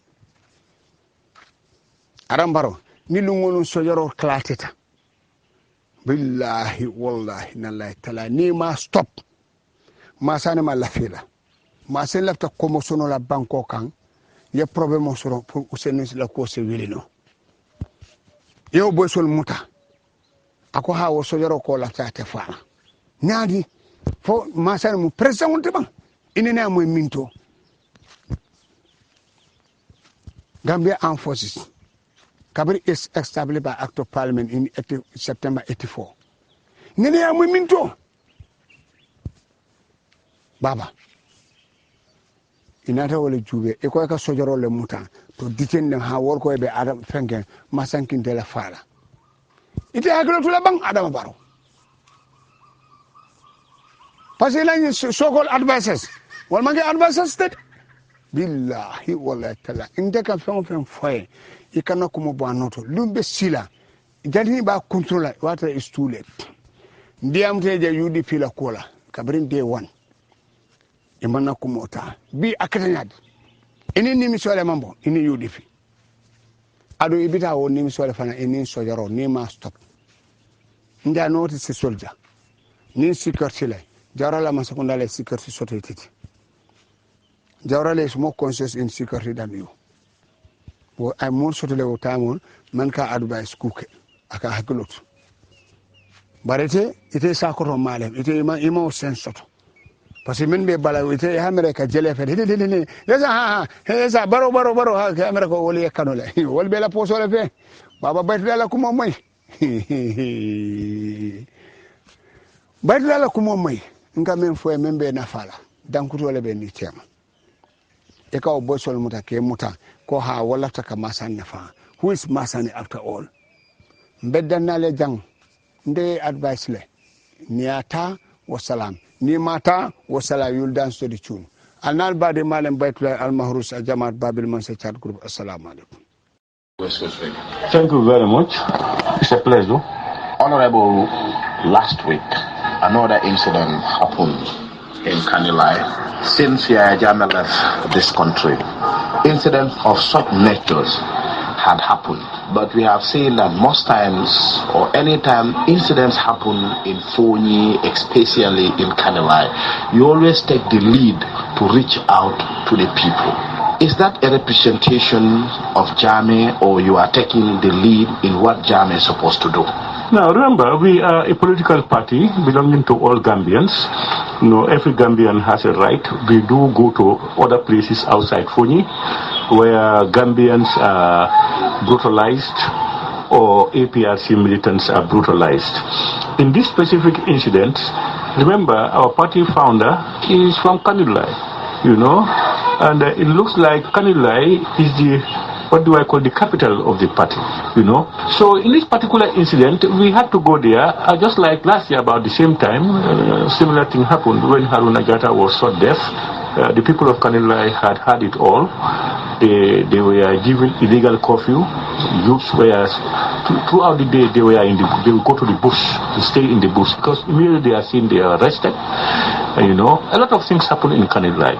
adam baro ni lungolun sojaro klateta billahi wallahi nallahi tala ni ma stop ma sane ma lafila ma sen lafta komo sono la banko kan ye problème soro pour useni la ko se welino yo boy sol muta ako ha wo sojaro ko la ta fara nyaadi fo ma sane mu president wonte ban inene mo minto Gambia Armed Forces Kabri is established by Act of Parliament in September 84. Nene ya minto. Baba. Inata wole jube e ko ka sojaro le muta to detain den ha wor ko be adam fenken masankin de la fala. Ite aglo to la bang adam baro. Parce que là so-called advisors. Wal mangi advisors state. Billahi wallahi tala indeka fen foye ikana kuma banoto lumbe sila jadini ba controller wata is too late ndiam teje UDP la kola kabrin day 1 imana kumota bi akatanyad ini nimi sole mambo ini UDP ado ibita wo nimi sole fana ini sojaro ni ma stop nda notice soldier ni security la jarala ma sekondale security society Jawrale is more conscious in security than you. Well, I'm more sort of the time man can advise cook aka hakulot. But it is sakoro malem, it is ima sense. Pasimen be bala it is America jellyfish. Yes, a baro America only a canola. All bella poso le Baba Betla Kumomai. Betla Kumomai. Nkamen for a member Nafala. Dankutole Beni Chama. Eka obosol muta ke muta ko ha wala taka masan nafa who is masan after all beddanna le jang nde advice le niata wa salam ni mata wa sala yul dance to the tune anal bade malem baytula al mahrus al jamaat babil man sa chat group assalamu alaikum. Thank you very much. It's a pleasure. Honorable, last week another incident happened in Kanilai. Since Yahya Jammeh left this country, incidents of such natures had happened. But we have seen that most times, or anytime incidents happen in Fonyi, especially in Kanilai, you always take the lead to reach out to the people. Is that a representation of Jammeh, or you are taking the lead in what Jammeh is supposed to do? Now remember, we are a political party belonging to all Gambians. You know, every Gambian has a right. We do go to other places outside Fonyi where Gambians are brutalized or APRC militants are brutalized. In this specific incident, remember our party founder is from Kanilai, you know, and it looks like Kanilai is the capital of the party, you know. So in this particular incident, we had to go there, just like last year about the same time, similar thing happened when Haruna Jatta was shot death. The people of Kanilai had it all. They were given illegal curfew. Youths were, throughout the day, they would go to the bush, to stay in the bush, because immediately they are seen, they are arrested. A lot of things happen in Kanilai.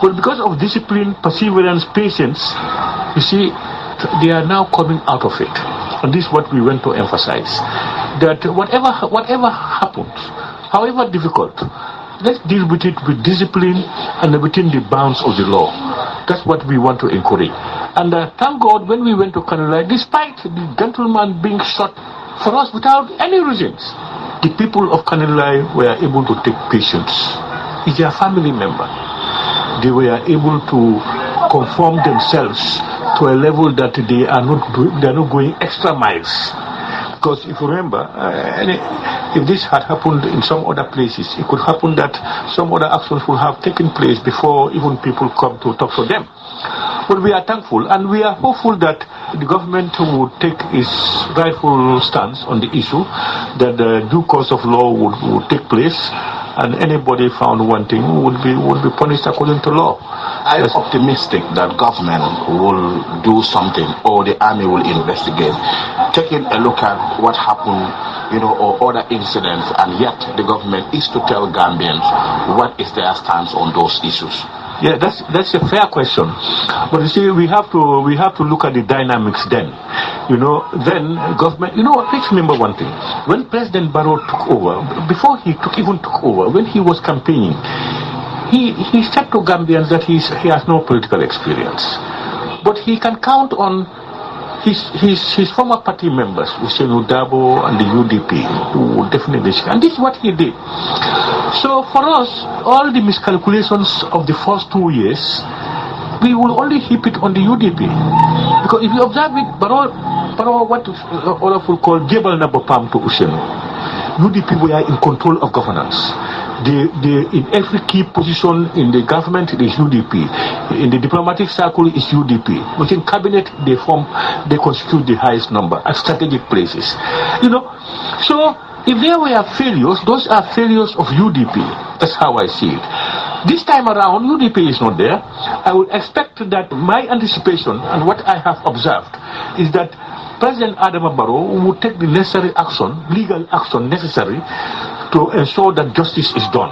But because of discipline, perseverance, patience, you see, they are now coming out of it. And this is what we want to emphasize. That whatever happens, however difficult, let's deal with it with discipline and within the bounds of the law. That's what we want to encourage. And thank God, when we went to Kanilai, despite the gentleman being shot for us without any reasons, the people of Kanilai were able to take patience. It's their family member. They were able to conform themselves to a level that they are not going extra miles. Because if you remember, if this had happened in some other places, it could happen that some other actions would have taken place before even people come to talk to them. But we are thankful and we are hopeful that the government would take its rightful stance on the issue, that the due course of law would take place, and anybody found wanting would be punished according to law. Are you optimistic that government will do something or the army will investigate, taking a look at what happened, or other incidents, and yet the government is to tell Gambians what is their stance on those issues? Yeah, that's a fair question. But you see, we have to look at the dynamics then. Then government, let's remember one thing. When President Barrow took over, before he even took over, when he was campaigning, he said to Gambians that he has no political experience. But he can count on his former party members, Hussein Udabo and the UDP, who would definitely, and this is what he did. So for us, all the miscalculations of the first 2 years, we will only heap it on the UDP. Because if you observe it, Barrow what Olaf will call Jebel Nabopam to Hussein. UDP were in control of governance. They in every key position in the government, it is UDP. In the diplomatic circle, it's UDP. Within cabinet, they constitute the highest number at strategic places. So if there were failures, those are failures of UDP. That's how I see it. This time around, UDP is not there. I would expect that my anticipation and what I have observed is that President Adama Barrow would take the necessary action, legal action necessary to ensure that justice is done.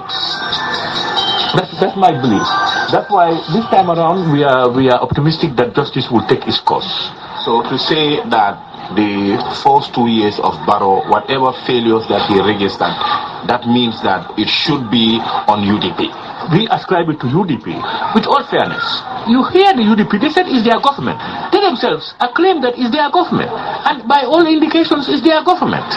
That's my belief. That's why this time around we are optimistic that justice will take its course. So to say that the first 2 years of Barrow, whatever failures that he registered, that means that it should be on UDP. We ascribe it to UDP with all fairness. You hear the UDP, they said it's their government. They themselves acclaim that it's their government. And by all indications, it's their government.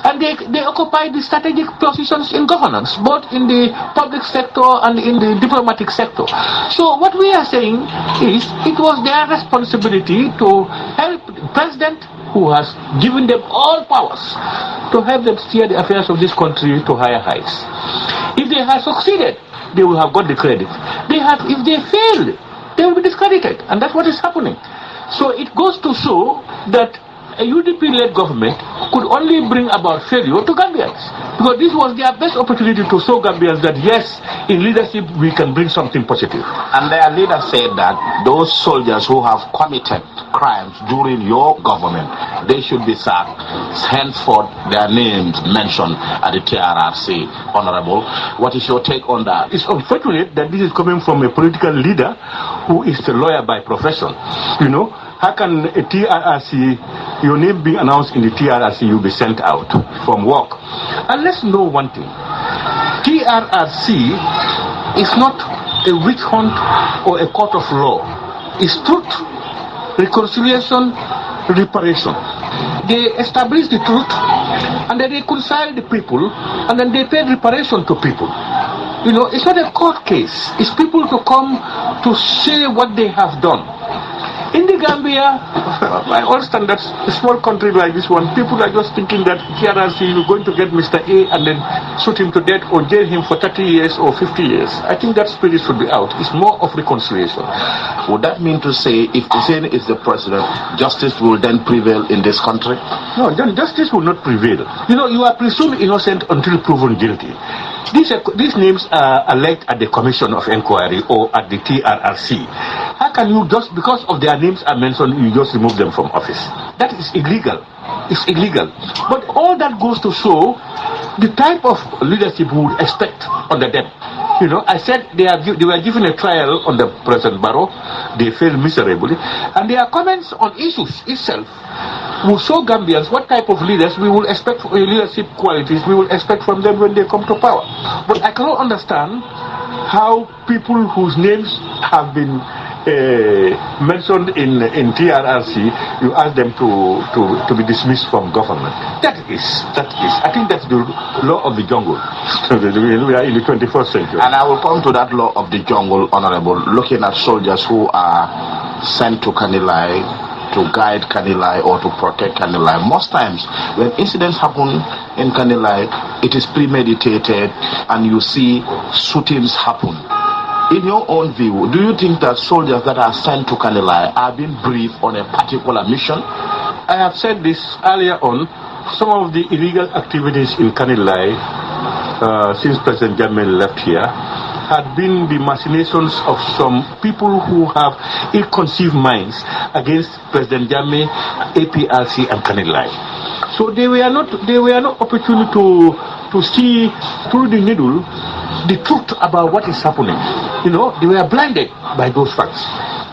And they occupy the strategic positions in governance, both in the public sector and in the diplomatic sector. So what we are saying is it was their responsibility to help the president, who has given them all powers, to help them steer the affairs of this country to higher heights. If they have succeeded, they will have got the credit. If they failed, they will be discredited, and that's what is happening. So it goes to show that a UDP-led government could only bring about failure to Gambians, because this was their best opportunity to show Gambians that yes, in leadership we can bring something positive. And their leader said that those soldiers who have committed crimes during your government, they should be sacked. Henceforth, their names mentioned at the TRRC. Honorable, what is your take on that? It's unfortunate that this is coming from a political leader who is a lawyer by profession. How can a TRRC, your name being announced in the TRRC, you'll be sent out from work? And let's know one thing. TRRC is not a witch hunt or a court of law. It's truth, reconciliation, reparation. They establish the truth, and then they reconcile the people, and then they pay reparation to people. It's not a court case. It's people to come to say what they have done. In the Gambia, by all standards, a small country like this one, people are just thinking that TRRC, you're going to get Mr. A and then shoot him to death or jail him for 30 years or 50 years. I think that spirit should be out. It's more of reconciliation. Would that mean to say if Hussein is the president, justice will then prevail in this country? No, justice will not prevail. You are presumed innocent until proven guilty. These names are alleged at the Commission of Inquiry or at the TRRC. How can you just, because of their names are mentioned, you just remove them from office? That is illegal. It's illegal. But all that goes to show the type of leadership we would expect under them. I said they were given a trial under President Barrow. They failed miserably. And their comments on issues itself will show Gambians what type of leaders we will expect, leadership qualities we will expect from them when they come to power. But I cannot understand how people whose names have been mentioned in TRRC, you ask them to be dismissed from government. That is, I think that's the law of the jungle. We are in the 21st century. And I will come to that law of the jungle, Honorable, looking at soldiers who are sent to Kanilai to guide Kanilai or to protect Kanilai. Most times, when incidents happen in Kanilai, it is premeditated and you see shootings happen. In your own view, do you think that soldiers that are sent to Kanilai are being briefed on a particular mission? I have said this earlier on. Some of the illegal activities in Kanilai since President Jammeh left here had been the machinations of some people who have ill-conceived minds against President Jammeh, APRC and Kanilai. So they were not opportune to see through the needle the truth about what is happening. They were blinded by those facts.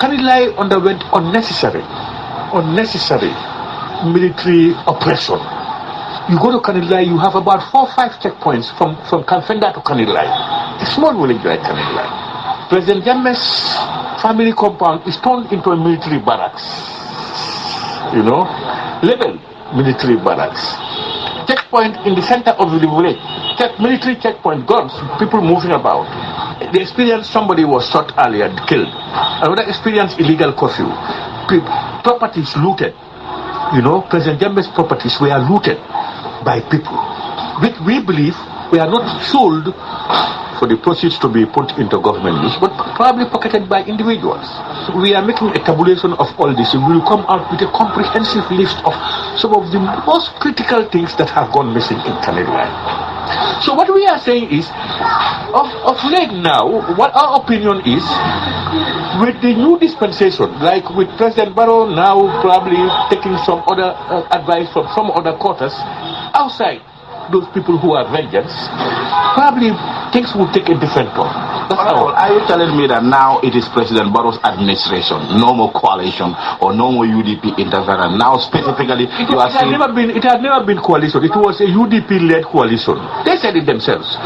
Kanilai underwent unnecessary military oppression. You go to Kanilai, you have about 4 or 5 checkpoints from Kanfenda to Kanilai. A small village like Kanilai. President Jammeh's family compound is turned into a military barracks. Level military barracks. Checkpoint in the center of the village. Military checkpoint, guns, people moving about. The experience, somebody was shot earlier, killed. Another experience, illegal curfew. Properties looted. President Jammeh's properties were looted by people, which we believe were not sold for the proceeds to be put into government use, but probably pocketed by individuals. We are making a tabulation of all this. We will come out with a comprehensive list of some of the most critical things that have gone missing in Kanilai. So what we are saying is, of late now, what our opinion is, with the new dispensation, like with President Barrow now probably taking some other advice from some other quarters outside those people who are vengeance, probably things will take a different turn. Are you telling me that now it is President Barrow's administration, no more coalition or no more UDP interference? Now specifically, it had never been coalition. It was a UDP-led coalition. They said it themselves.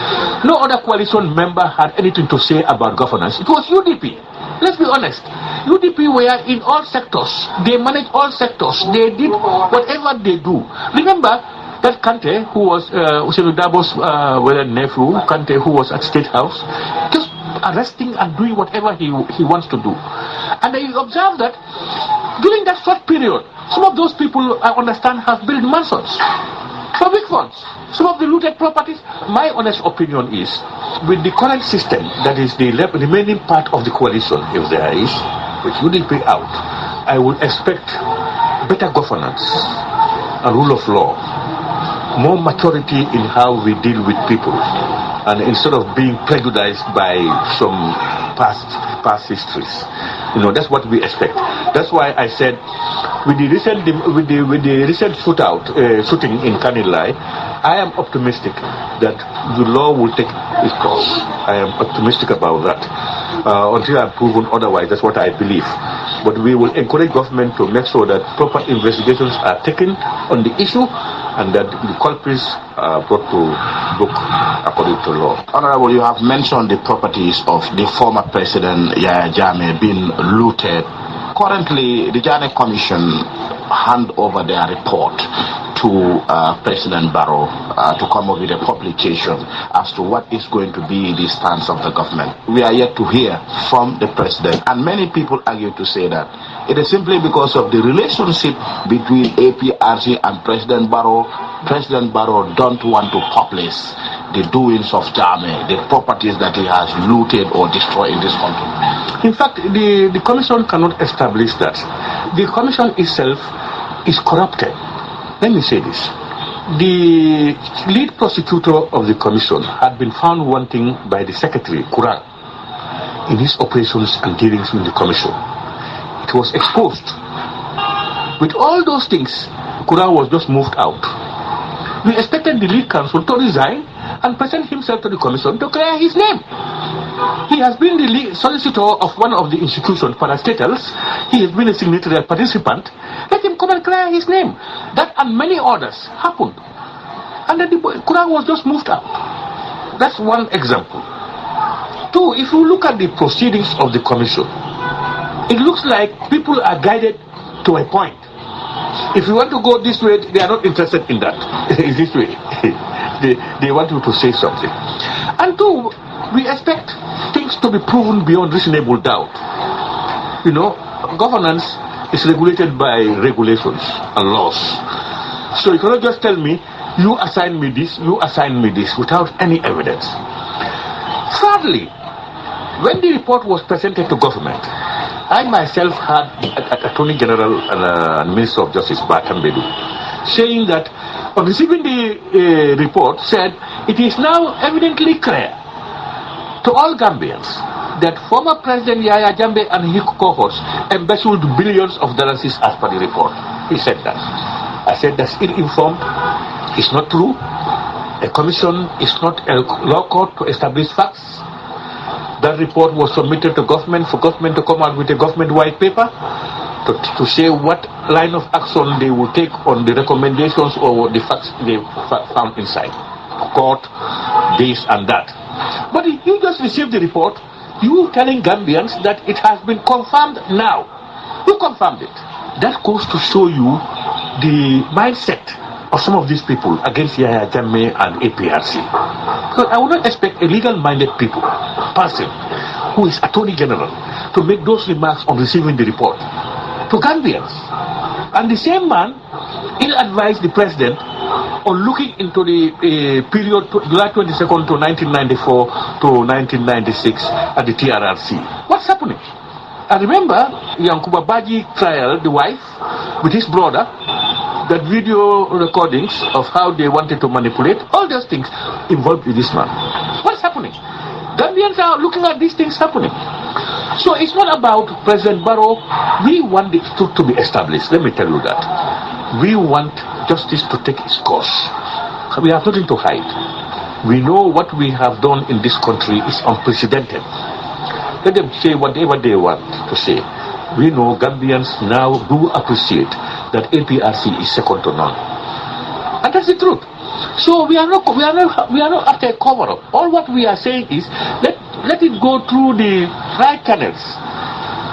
No other coalition member had anything to say about governance. It was UDP. Let's be honest. UDP were in all sectors. They managed all sectors. They did whatever they do. Remember that Kante, who was Usenu Dabo's nephew, Kante, who was at State House, just arresting and doing whatever he wants to do. And you observe that during that short period, some of those people, I understand, have built mansions for big funds. Some of the looted properties. My honest opinion is, with the current system, that is the remaining part of the coalition, if there is, with UDP out, I would expect better governance and rule of law, more maturity in how we deal with people, and instead of being prejudiced by some past histories. That's what we expect. That's why I said, with the recent shooting in Kanilai, I am optimistic that the law will take its course. I am optimistic about that. Until I'm proven otherwise, that's what I believe. But we will encourage government to make sure that proper investigations are taken on the issue and that the culprits are brought to book according to law. Honorable, you have mentioned the properties of the former President Yahya Jammeh being looted. Currently, the Jammeh Commission hand over their report to President Barrow to come up with a publication as to what is going to be the stance of the government. We are yet to hear from the President, and many people argue to say that it is simply because of the relationship between APRC and President Barrow. President Barrow don't want to publish the doings of Jammeh, the properties that he has looted or destroyed in this country. In fact, the Commission cannot establish that. The Commission itself is corrupted. Let me say this. The lead prosecutor of the Commission had been found wanting by the Secretary, Kuran, in his operations and dealings with the Commission. It was exposed. With all those things, Kuran was just moved out. we expected the lead counsel to resign and present himself to the commission to clear his name. He has been the lead solicitor of one of the institutions, parastatals. He has been a signatory participant. Let him come and clear his name. That and many others happened. And then the Quran was just moved out. That's one example. Two, if you look at the proceedings of the commission, it looks like people are guided to a point. If you want to go this way, they are not interested in that. It's this way. they want you to say something. And two, we expect things to be proven beyond reasonable doubt. You know, governance is regulated by regulations and laws. So you cannot just tell me, you assign me this without any evidence. Thirdly, when the report was presented to government, I myself had Attorney General and Minister of Justice Batambedu saying that on receiving the report said it is now evidently clear to all Gambians that former President Yahya Jammeh and his cohorts embezzled billions of dollars as per the report. He said that. I said that's ill-informed. It's not true. A commission is not a law court to establish facts. That report was submitted to government for government to come out with a government white paper to say what line of action they will take on the recommendations or the facts they found inside. Court, this and that. But you just received the report, you telling Gambians that it has been confirmed now. Who confirmed it? That goes to show you the mindset of some of these people against Yahya Jammeh and APRC. Because I would not expect a legal-minded person who is Attorney General to make those remarks on receiving the report to Gambians. And the same man ill-advised the president on looking into the period July 22nd to 1994 to 1996 at the TRRC. What's happening? I remember Yankuba Baji trial, the wife, with his brother, that video recordings of how they wanted to manipulate, all those things involved with this man. What's happening? Gambians are looking at these things happening. So it's not about President Barrow. We want the truth to be established. Let me tell you that. We want justice to take its course. We have nothing to hide. We know what we have done in this country is unprecedented. Let them say whatever they want to say. We know Gambians now do appreciate that APRC is second to none. And that's the truth. So we are not after a cover-up. All what we are saying is let it go through the right channels.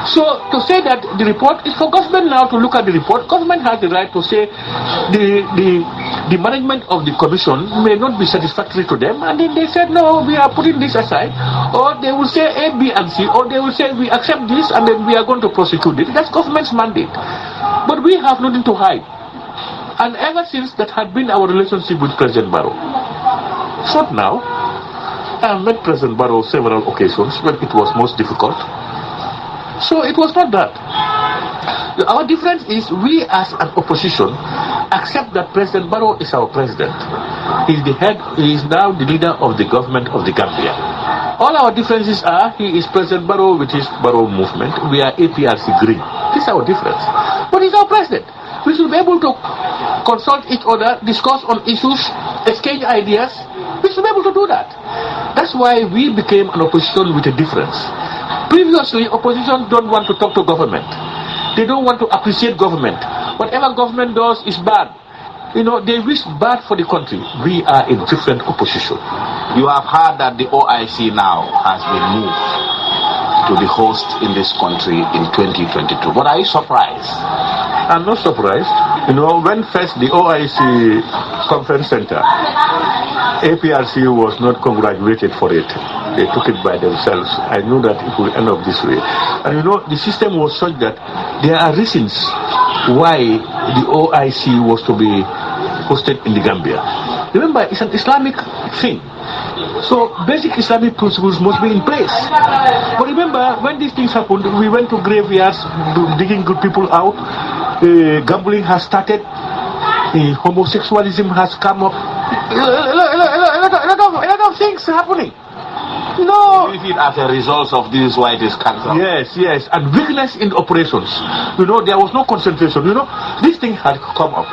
So to say that the report is for government now to look at the report, government has the right to say the management of the commission may not be satisfactory to them, and then they said no, we are putting this aside, or they will say A, B, and C, or they will say we accept this and then we are going to prosecute it. That's government's mandate. But we have nothing to hide. And ever since that had been our relationship with President Barrow. So now, I have met President Barrow several occasions when it was most difficult. So it was not that. Our difference is we as an opposition accept that President Barrow is our president. He is the head, he is now the leader of the government of the Gambia. All our differences are, he is President Barrow with his Barrow movement, we are APRC Green. This is our difference. But he's our president. We should be able to consult each other, discuss on issues, exchange ideas. We should be able to do that. That's why we became an opposition with a difference. Previously, opposition don't want to talk to government. They don't want to appreciate government. Whatever government does is bad. You know, they wish bad for the country. We are a different opposition. You have heard that the OIC now has been moved to the host in this country in 2022. But are you surprised? I'm not surprised. You know, when first the OIC Conference Center, APRC was not congratulated for it. They took it by themselves. I knew that it would end up this way. And you know, the system was such that there are reasons why the OIC was to be hosted in the Gambia. Remember, it's an Islamic thing. So basic Islamic principles must be in place. But remember, when these things happened, we went to graveyards, digging good people out. Gambling has started. Homosexualism has come up. A lot of things happening. No. You see it as a result of this white cancer. Yes, and weakness in operations. You know, there was no concentration. You know, this thing had come up.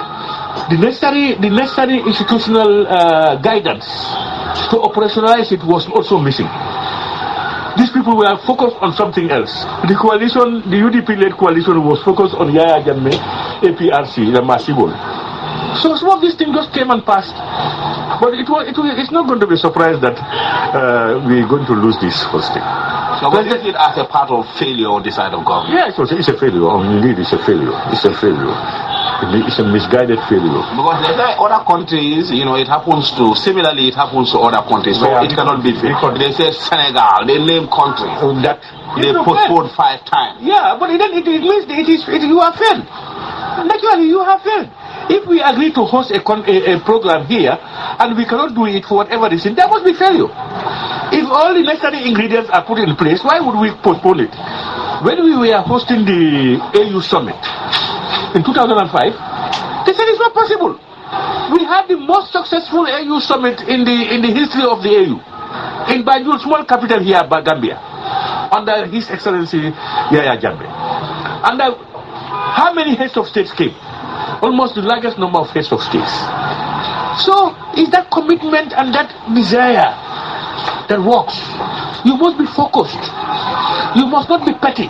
the necessary institutional guidance to operationalize it was also missing. These people were focused on something else. The coalition, the UDP-led coalition, was focused on Yaya Jammeh, APRC, the Masibol. So some of these things just came and passed. But it's not going to be a surprise that we're going to lose this first thing. So was it as a part of failure on the side of government? Yeah, it's a failure. Indeed, it's a failure. It's a failure. It's a misguided failure. Because there are other countries, it happens to, similarly it happens to other countries, so it cannot be fair. They say Senegal, they name countries. That they postponed 5 times. Yeah, but then it means you have failed. Naturally, you have failed. If we agree to host a program here and we cannot do it for whatever reason, there must be failure. If all the necessary ingredients are put in place, why would we postpone it? When we were hosting the AU summit in 2005, they said it's not possible. We had the most successful AU summit in the history of the AU in Banjul, small capital here, Gambia, under His Excellency Yaya Jammeh. And how many heads of states came? Almost the largest number of heads of states. So, it's that commitment and that desire that works. You must be focused. You must not be petty.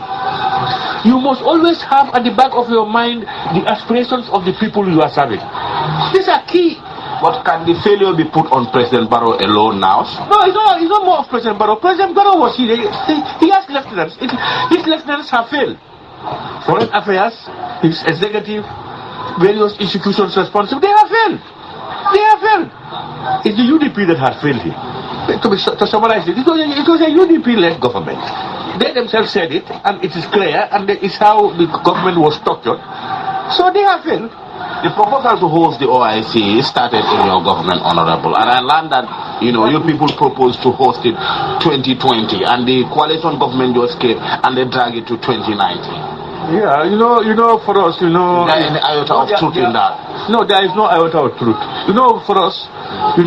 You must always have at the back of your mind the aspirations of the people you are serving. These are key. But can the failure be put on President Barrow alone now? No, it's not more of President Barrow. President Barrow was here. He has lieutenants. His lieutenants have failed. Foreign Affairs, his executive, various institutions responsible, they have failed. They have failed. It's the UDP that has failed here. To summarize it was a UDP-led government. They themselves said it, and it is clear, and it's how the government was structured. So they have failed. The proposal to host the OIC started in your government, Honorable, and I learned that, you people proposed to host it 2020, and the coalition government just came, and they dragged it to 2019. Yeah, for us, Is there any iota of truth in that? No, there is no iota of truth. For us, we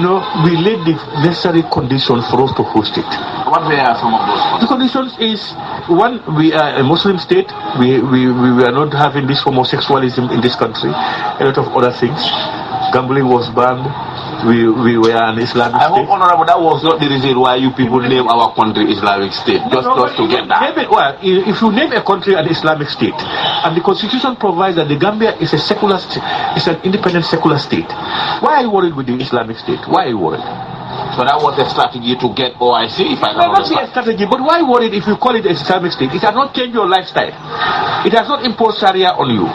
laid the necessary conditions for us to host it. What were some of those? The conditions is, one, we are a Muslim state. We are not having this homosexualism in this country. A lot of other things. Gambling was banned. We were an Islamic state. I hope, Honorable, that was not the reason why you people name our country Islamic State. Just to get that. If you name a country an Islamic state, and the Constitution provides that the Gambia is a secular state, it's an independent secular state, why are you worried with the Islamic state? Why are you worried? So that was a strategy to get OIC, if I can not a strategy, but why worried if you call it Islamic state? It has not changed your lifestyle. It has not imposed Sharia on you.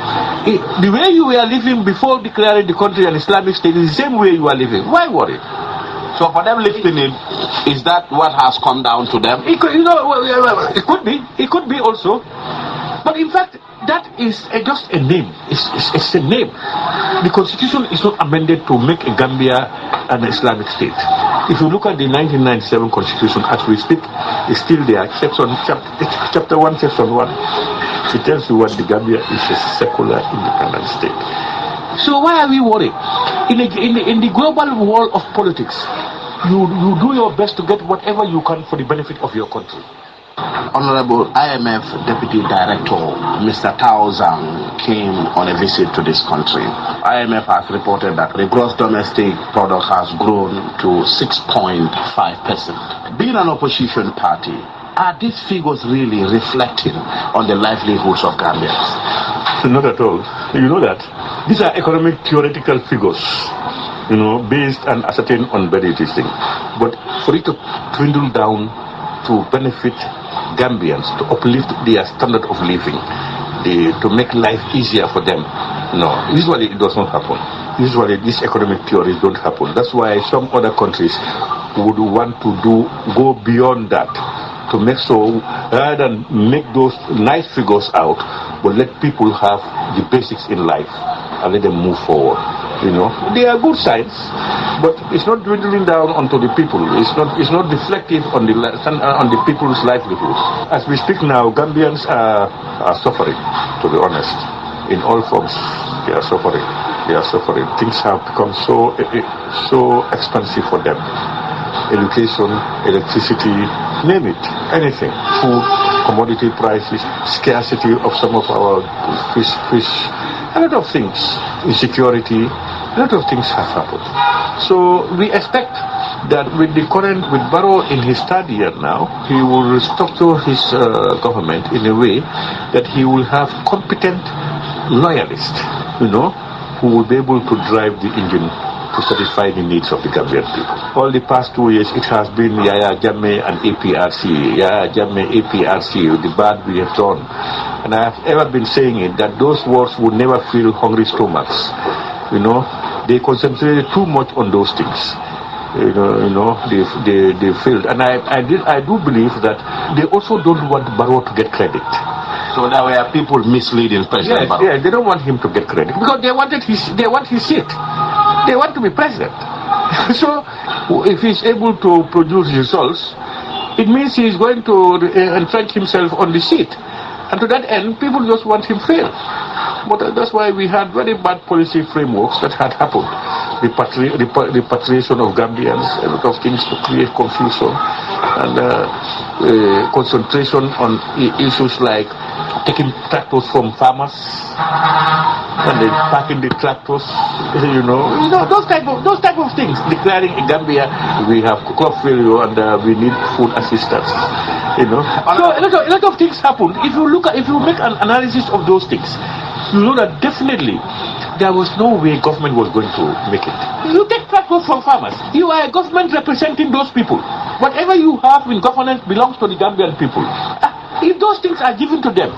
The way you were living before declaring the country an Islamic state is the same way you are living. Why worried? So for them lifting it, is that what has come down to them? It could be. It could be also. But in fact, that is just a name. It's a name. The Constitution is not amended to make a Gambia an Islamic state. If you look at the 1997 Constitution, as we speak, it's still there. Chapter 1, Section 1. It tells you what the Gambia is a secular, independent state. So why are we worried? In the global world of politics, you do your best to get whatever you can for the benefit of your country. Honorable IMF Deputy Director Mr. Tao Zhang came on a visit to this country. IMF has reported that the gross domestic product has grown to 6.5%. Being an opposition party, are these figures really reflecting on the livelihoods of Gambians? Not at all. You know that. These are economic theoretical figures, based and ascertained on very thing. But for it to dwindle down to benefit Gambians, to uplift their standard of living, to make life easier for them, no. Usually it does not happen. Usually these economic theories don't happen. That's why some other countries would want to go beyond that, to make so, rather than make those nice figures out, but let people have the basics in life and let them move forward. They are good signs, but it's not dwindling down onto the people. It's not reflective on the people's livelihoods. As we speak now, Gambians are suffering, to be honest, in all forms. They are suffering. Things have become so expensive for them. Education, electricity, name it, anything. Food, commodity prices, scarcity of some of our fish. a lot of things, insecurity, a lot of things have happened. So we expect that with Barrow in his third year now, he will restructure his government in a way that he will have competent loyalists, who will be able to drive the engine to satisfy the needs of the Gambian people. All the past 2 years, it has been Yaya Jammeh and APRC, the bad we have done. And I have ever been saying it, that those wars would never fill hungry stomachs. They concentrated too much on those things. They failed. And I do believe that they also don't want Barrow to get credit. So there were people misleading President Barrow. Yeah, they don't want him to get credit because they want his seat. They want to be president. So if he's able to produce results, it means he's going to entrench himself on the seat. And to that end, people just want him fail. But that's why we had very bad policy frameworks that had happened. Repatriation of Gambians, a lot of things to create confusion, and concentration on issues like taking tractors from farmers and then packing the tractors, those type of things. Declaring in Gambia we have crop failure and we need food assistance. So a lot of things happened. If you make an analysis of those things, you know that definitely there was no way government was going to make it. You take tractors from farmers. You are a government representing those people. Whatever you have in governance belongs to the Gambian people. If those things are given to them,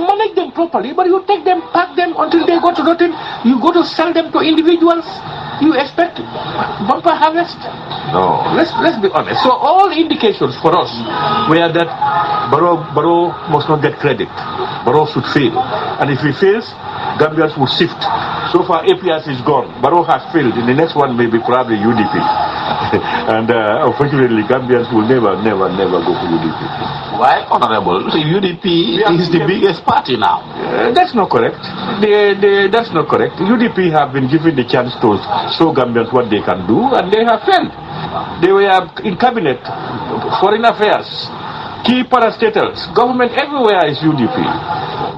manage them properly, but you take them, pack them until they go to nothing. You go to sell them to individuals. You expect bumper harvest? No, let's be honest. So all indications for us were that Barrow must not get credit. Barrow should fail. And if he fails, Gambians will shift. So far APS is gone. Barrow has failed. In the next one may be probably UDP. And unfortunately Gambians will never go for UDP. Why, Honorable? UDP is the biggest party now. That's not correct. That's not correct. UDP have been given the chance to show Gambians what they can do, and they have failed. They were in cabinet, foreign affairs, key parastatals, government everywhere is UDP.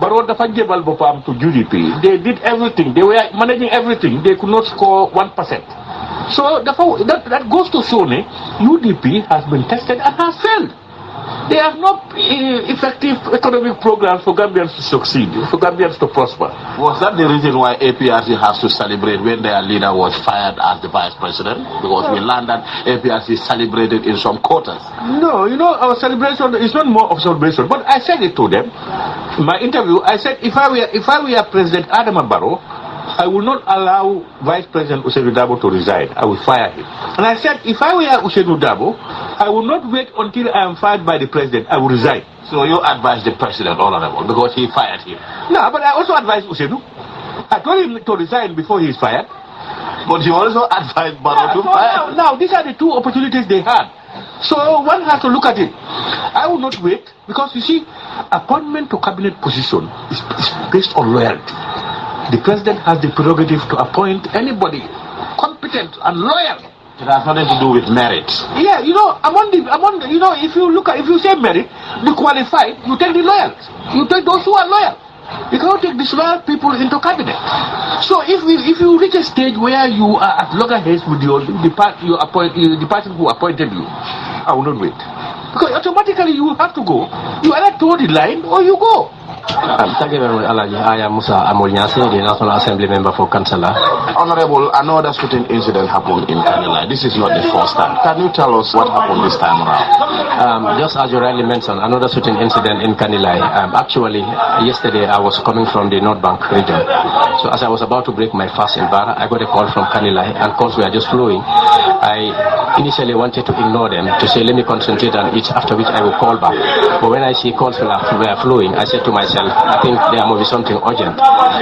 Barrow dafa jebal bopam to UDP. They did everything. They were managing everything. They could not score 1%. So that goes to show UDP has been tested and has failed. They have no effective economic programs for Gambians to succeed, for Gambians to prosper. Was that the reason why APRC has to celebrate when their leader was fired as the vice president? Because we learned that APRC celebrated in some quarters. No, our celebration is not more of celebration. But I said it to them. In my interview, I said, if I were President Adama Barrow, I will not allow Vice President Ousainou Darboe to resign. I will fire him. And I said, if I were Ousainou Darboe, I will not wait until I am fired by the president. I will resign. So you advise the president, Honorable, because he fired him? No, but I also advise Ousainou. I told him to resign before he is fired. But you also advised Barrow to fire. Now, these are the two opportunities they had. So one has to look at it. I will not wait, because you see, appointment to cabinet position is based on loyalty. The president has the prerogative to appoint anybody competent and loyal. It has nothing to do with merit. Yeah, if you say merit, the qualified, you take the loyal. You take those who are loyal. You cannot take disloyal people into cabinet. So if you reach a stage where you are at loggerheads with the person who appointed you, I will not wait. Because automatically you will have to go. You either toe the line or you go. Thank you very much, Alaji. I am Musa Amolinyase, the National Assembly member for Kansala. Honorable, another shooting incident happened in Kanilai. This is not the first time. Can you tell us what happened this time around? Just as you rightly mentioned, another shooting incident in Kanilai. Actually, yesterday I was coming from the North Bank region. So as I was about to break my fast in Bara, I got a call from Kanilai, and calls were just flowing. I initially wanted to ignore them, to say let me concentrate on it, after which I will call back. But when I see calls were flowing, I said to myself, I think there must be something urgent.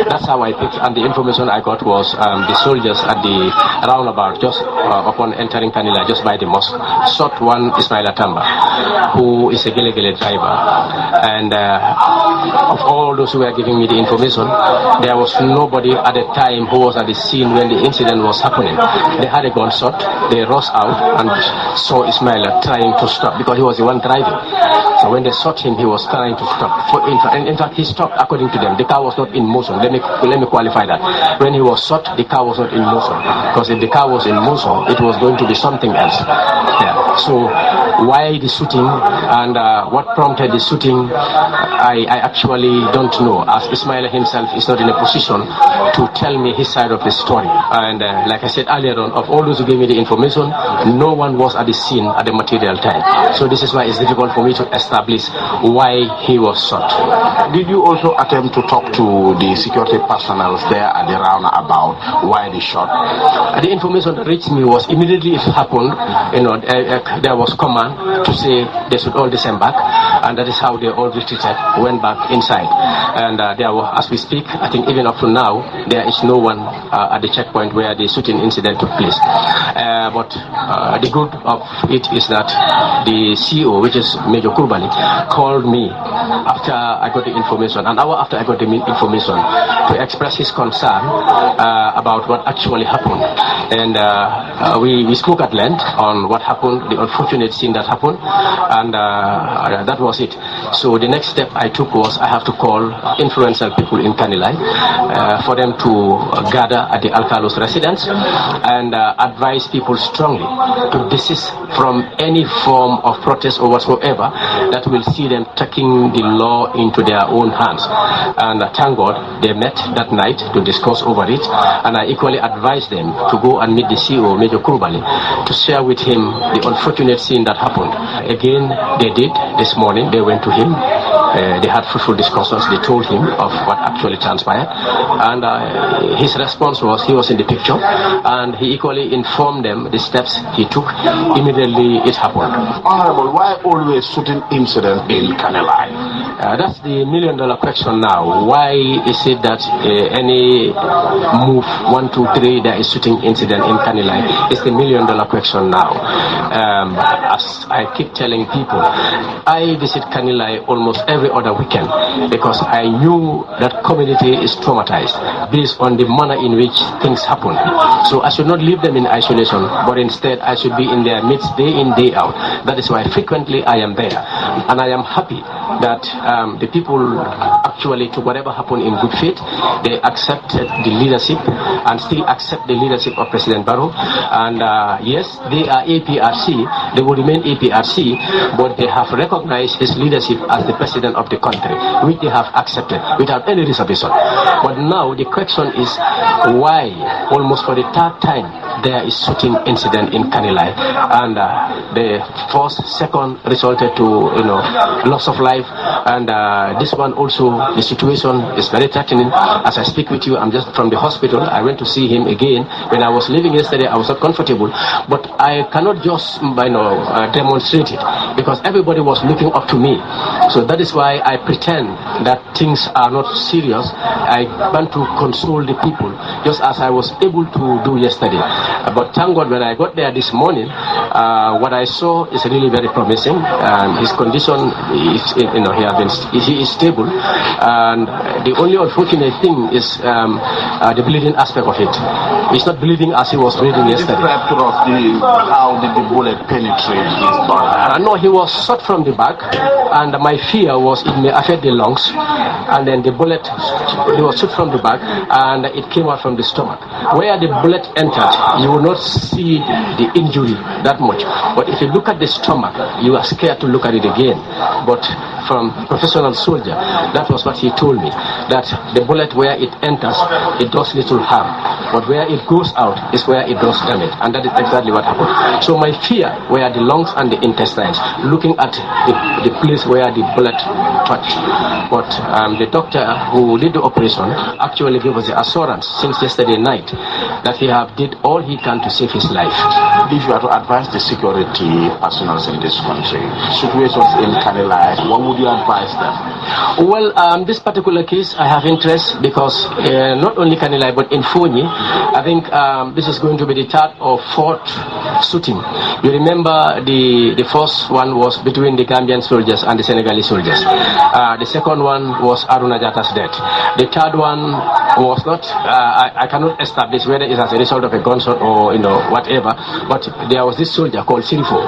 That's how I picked, and the information I got was the soldiers at the roundabout, just upon entering Kanilai, just by the mosque, shot one Ismail Atamba, who is a Gele driver. And of all those who were giving me the information, there was nobody at the time who was at the scene when the incident was happening. They had a gunshot, they rushed out and saw Ismail trying to stop because he was the one driving. So when they shot him, he was trying to stop. In fact, he stopped according to them. The car was not in motion. Let me qualify that. When he was shot, the car was not in motion. Because if the car was in motion, it was going to be something else. Yeah. So why the shooting and what prompted the shooting, I actually don't know. As Ismail himself is not in a position to tell me his side of the story. And like I said earlier on, of all those who gave me the information, no one was at the scene at the material time. So this is why it's difficult for me to establish why he was shot. Did you also attempt to talk to the security personnel there at the roundabout why the shot? The information that reached me was immediately it happened, there was command to say they should all disembark, and that is how they all retreated, went back inside. And there were, as we speak, I think even up to now, there is no one at the checkpoint where the shooting incident took place. But the good of it is that the CEO, which is Major Kurbali, called me after I got the information, an hour after I got the information, to express his concern about what actually happened. And we spoke at length on what happened, the unfortunate scene that happened, and that was it. So the next step I took was I have to call influential people in Kanilai for them to gather at the Alcalos residence and advise people strongly to desist from any form of protest or whatsoever that will see them taking the law into their own hands. And thank God they met that night to discuss over it, and I equally advised them to go and meet the CEO, Major Kurbali, to share with him the unfortunate scene that happened. Again, they did this morning. They went to him. They had fruitful discussions. They told him of what actually transpired, and his response was he was in the picture, and he equally informed them the steps he took immediately it happened. Honorable, why always shooting incident in Kanilai? That's the million-dollar question now. Why is it that any move 1, 2, 3 there is shooting incident in Kanilai? It's the million-dollar question now. As I keep telling people, I visit Kanilai almost every other weekend because I knew that community is traumatized based on the manner in which things happen. So I should not leave them in isolation, but instead I should be in their midst day in, day out. That is why frequently I am there. And I am happy that the people actually took whatever happened in good faith. They accepted the leadership and still accept the leadership of President Barrow. And yes, they are APRC. They will remain APRC, but they have recognized his leadership as the president of the country, which they have accepted without any reservation. But now the question is why, almost for the third time, there is shooting incident in Kanilai, and the first, second resulted to loss of life, and this one also, the situation is very threatening. As I speak with you, I'm just from the hospital. I went to see him again. When I was leaving yesterday, I was not comfortable, but I cannot just demonstrate it because everybody was looking up to me. So that is why I pretend that things are not serious. I want to console the people, just as I was able to do yesterday. But thank God, when I got there this morning, what I saw is really very promising. His condition is, he is stable, and the only unfortunate thing is the bleeding aspect of it. He's not bleeding as he was bleeding yesterday. How did the bullet penetrate his body? No, he was shot from the back, and my fear was it may affect the lungs, and then the bullet, he was shot from the back, and it came out from the stomach. Where the bullet entered, you will not see the injury that much. But if you look at the stomach, you are scared to look at it again. But from professional soldier, that was what he told me, that the bullet where it enters, it does little harm. But where it goes out is where it does damage. And that is exactly what happened. So my fear were the lungs and the intestines, looking at the place where the bullet touched. But the doctor who did the operation actually gave us the assurance since yesterday night that he have did all he can to save his life. If you are to advise the security personnel in this country, situations in Kanilai, what would you advise them? Well, this particular case, I have interest because not only Kanilai, but in Fonyi, I think this is going to be the third or fourth shooting. You remember the first one was between the Gambian soldiers and the Senegalese soldiers. The second one was Aruna Jata's death. The third one was not, I cannot establish whether it's as a result of a gunshot or, whatever, but there was this soldier called Sirifo.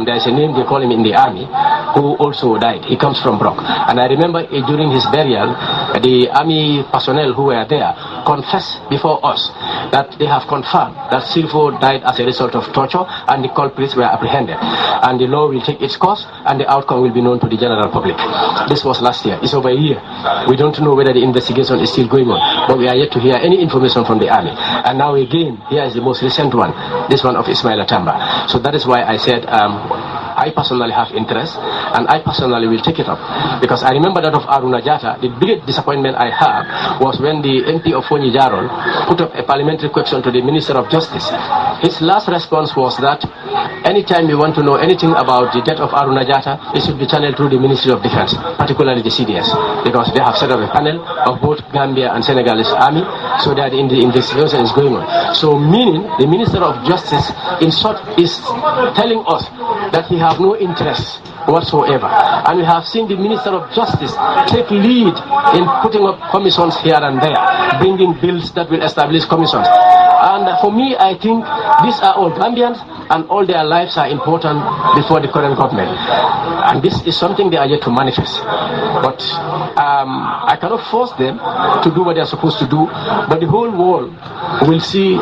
There's a name they call him in the army, who also died. He comes from Brock. And I remember during his burial, the army personnel who were there confessed before us that they have confirmed that Sirifo died as a result of torture and the culprits were apprehended. And the law will take its course and the outcome will be known to the general public. This was last year. It's over a year. We don't know whether the investigation is still going on, but we are yet to hear any information from the army. And now again, here is the most recent one, this one of Ismail Atamba. So that is why I said I personally have interest and I personally will take it up. Because I remember that of Aruna Jata, the biggest disappointment I had was when the MP of Fonyi Jarol put up a parliamentary question to the Minister of Justice. His last response was that anytime you want to know anything about the death of Aruna Jata, it should be channeled through the Ministry of Defense, particularly the CDS, because they have set up a panel of both Gambia and Senegalese army, so that the investigation is going on. So meaning the Minister of Justice, in short, is telling us that he have no interest whatsoever. And we have seen the Minister of Justice take lead in putting up commissions here and there, bringing bills that will establish commissions. And for me, I think these are all Gambians and all their lives are important before the current government. And this is something they are yet to manifest. But I cannot force them to do what they are supposed to do, but the whole world will see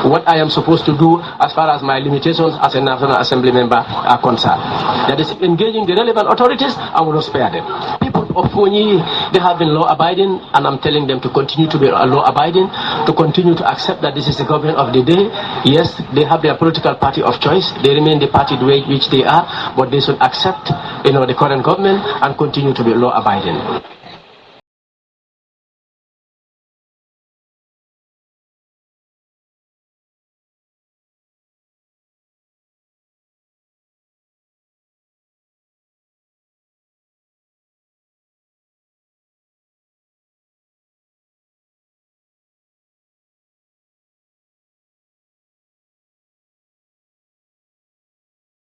what I am supposed to do as far as my limitations as a National Assembly member are concerned. That is engaging the relevant authorities, I will not spare them. People of Fonyi, they have been law-abiding, and I'm telling them to continue to be law-abiding, to continue to accept that this is the government of the day. Yes, they have their political party of choice. They remain the party the way which they are, but they should accept, the current government and continue to be law-abiding.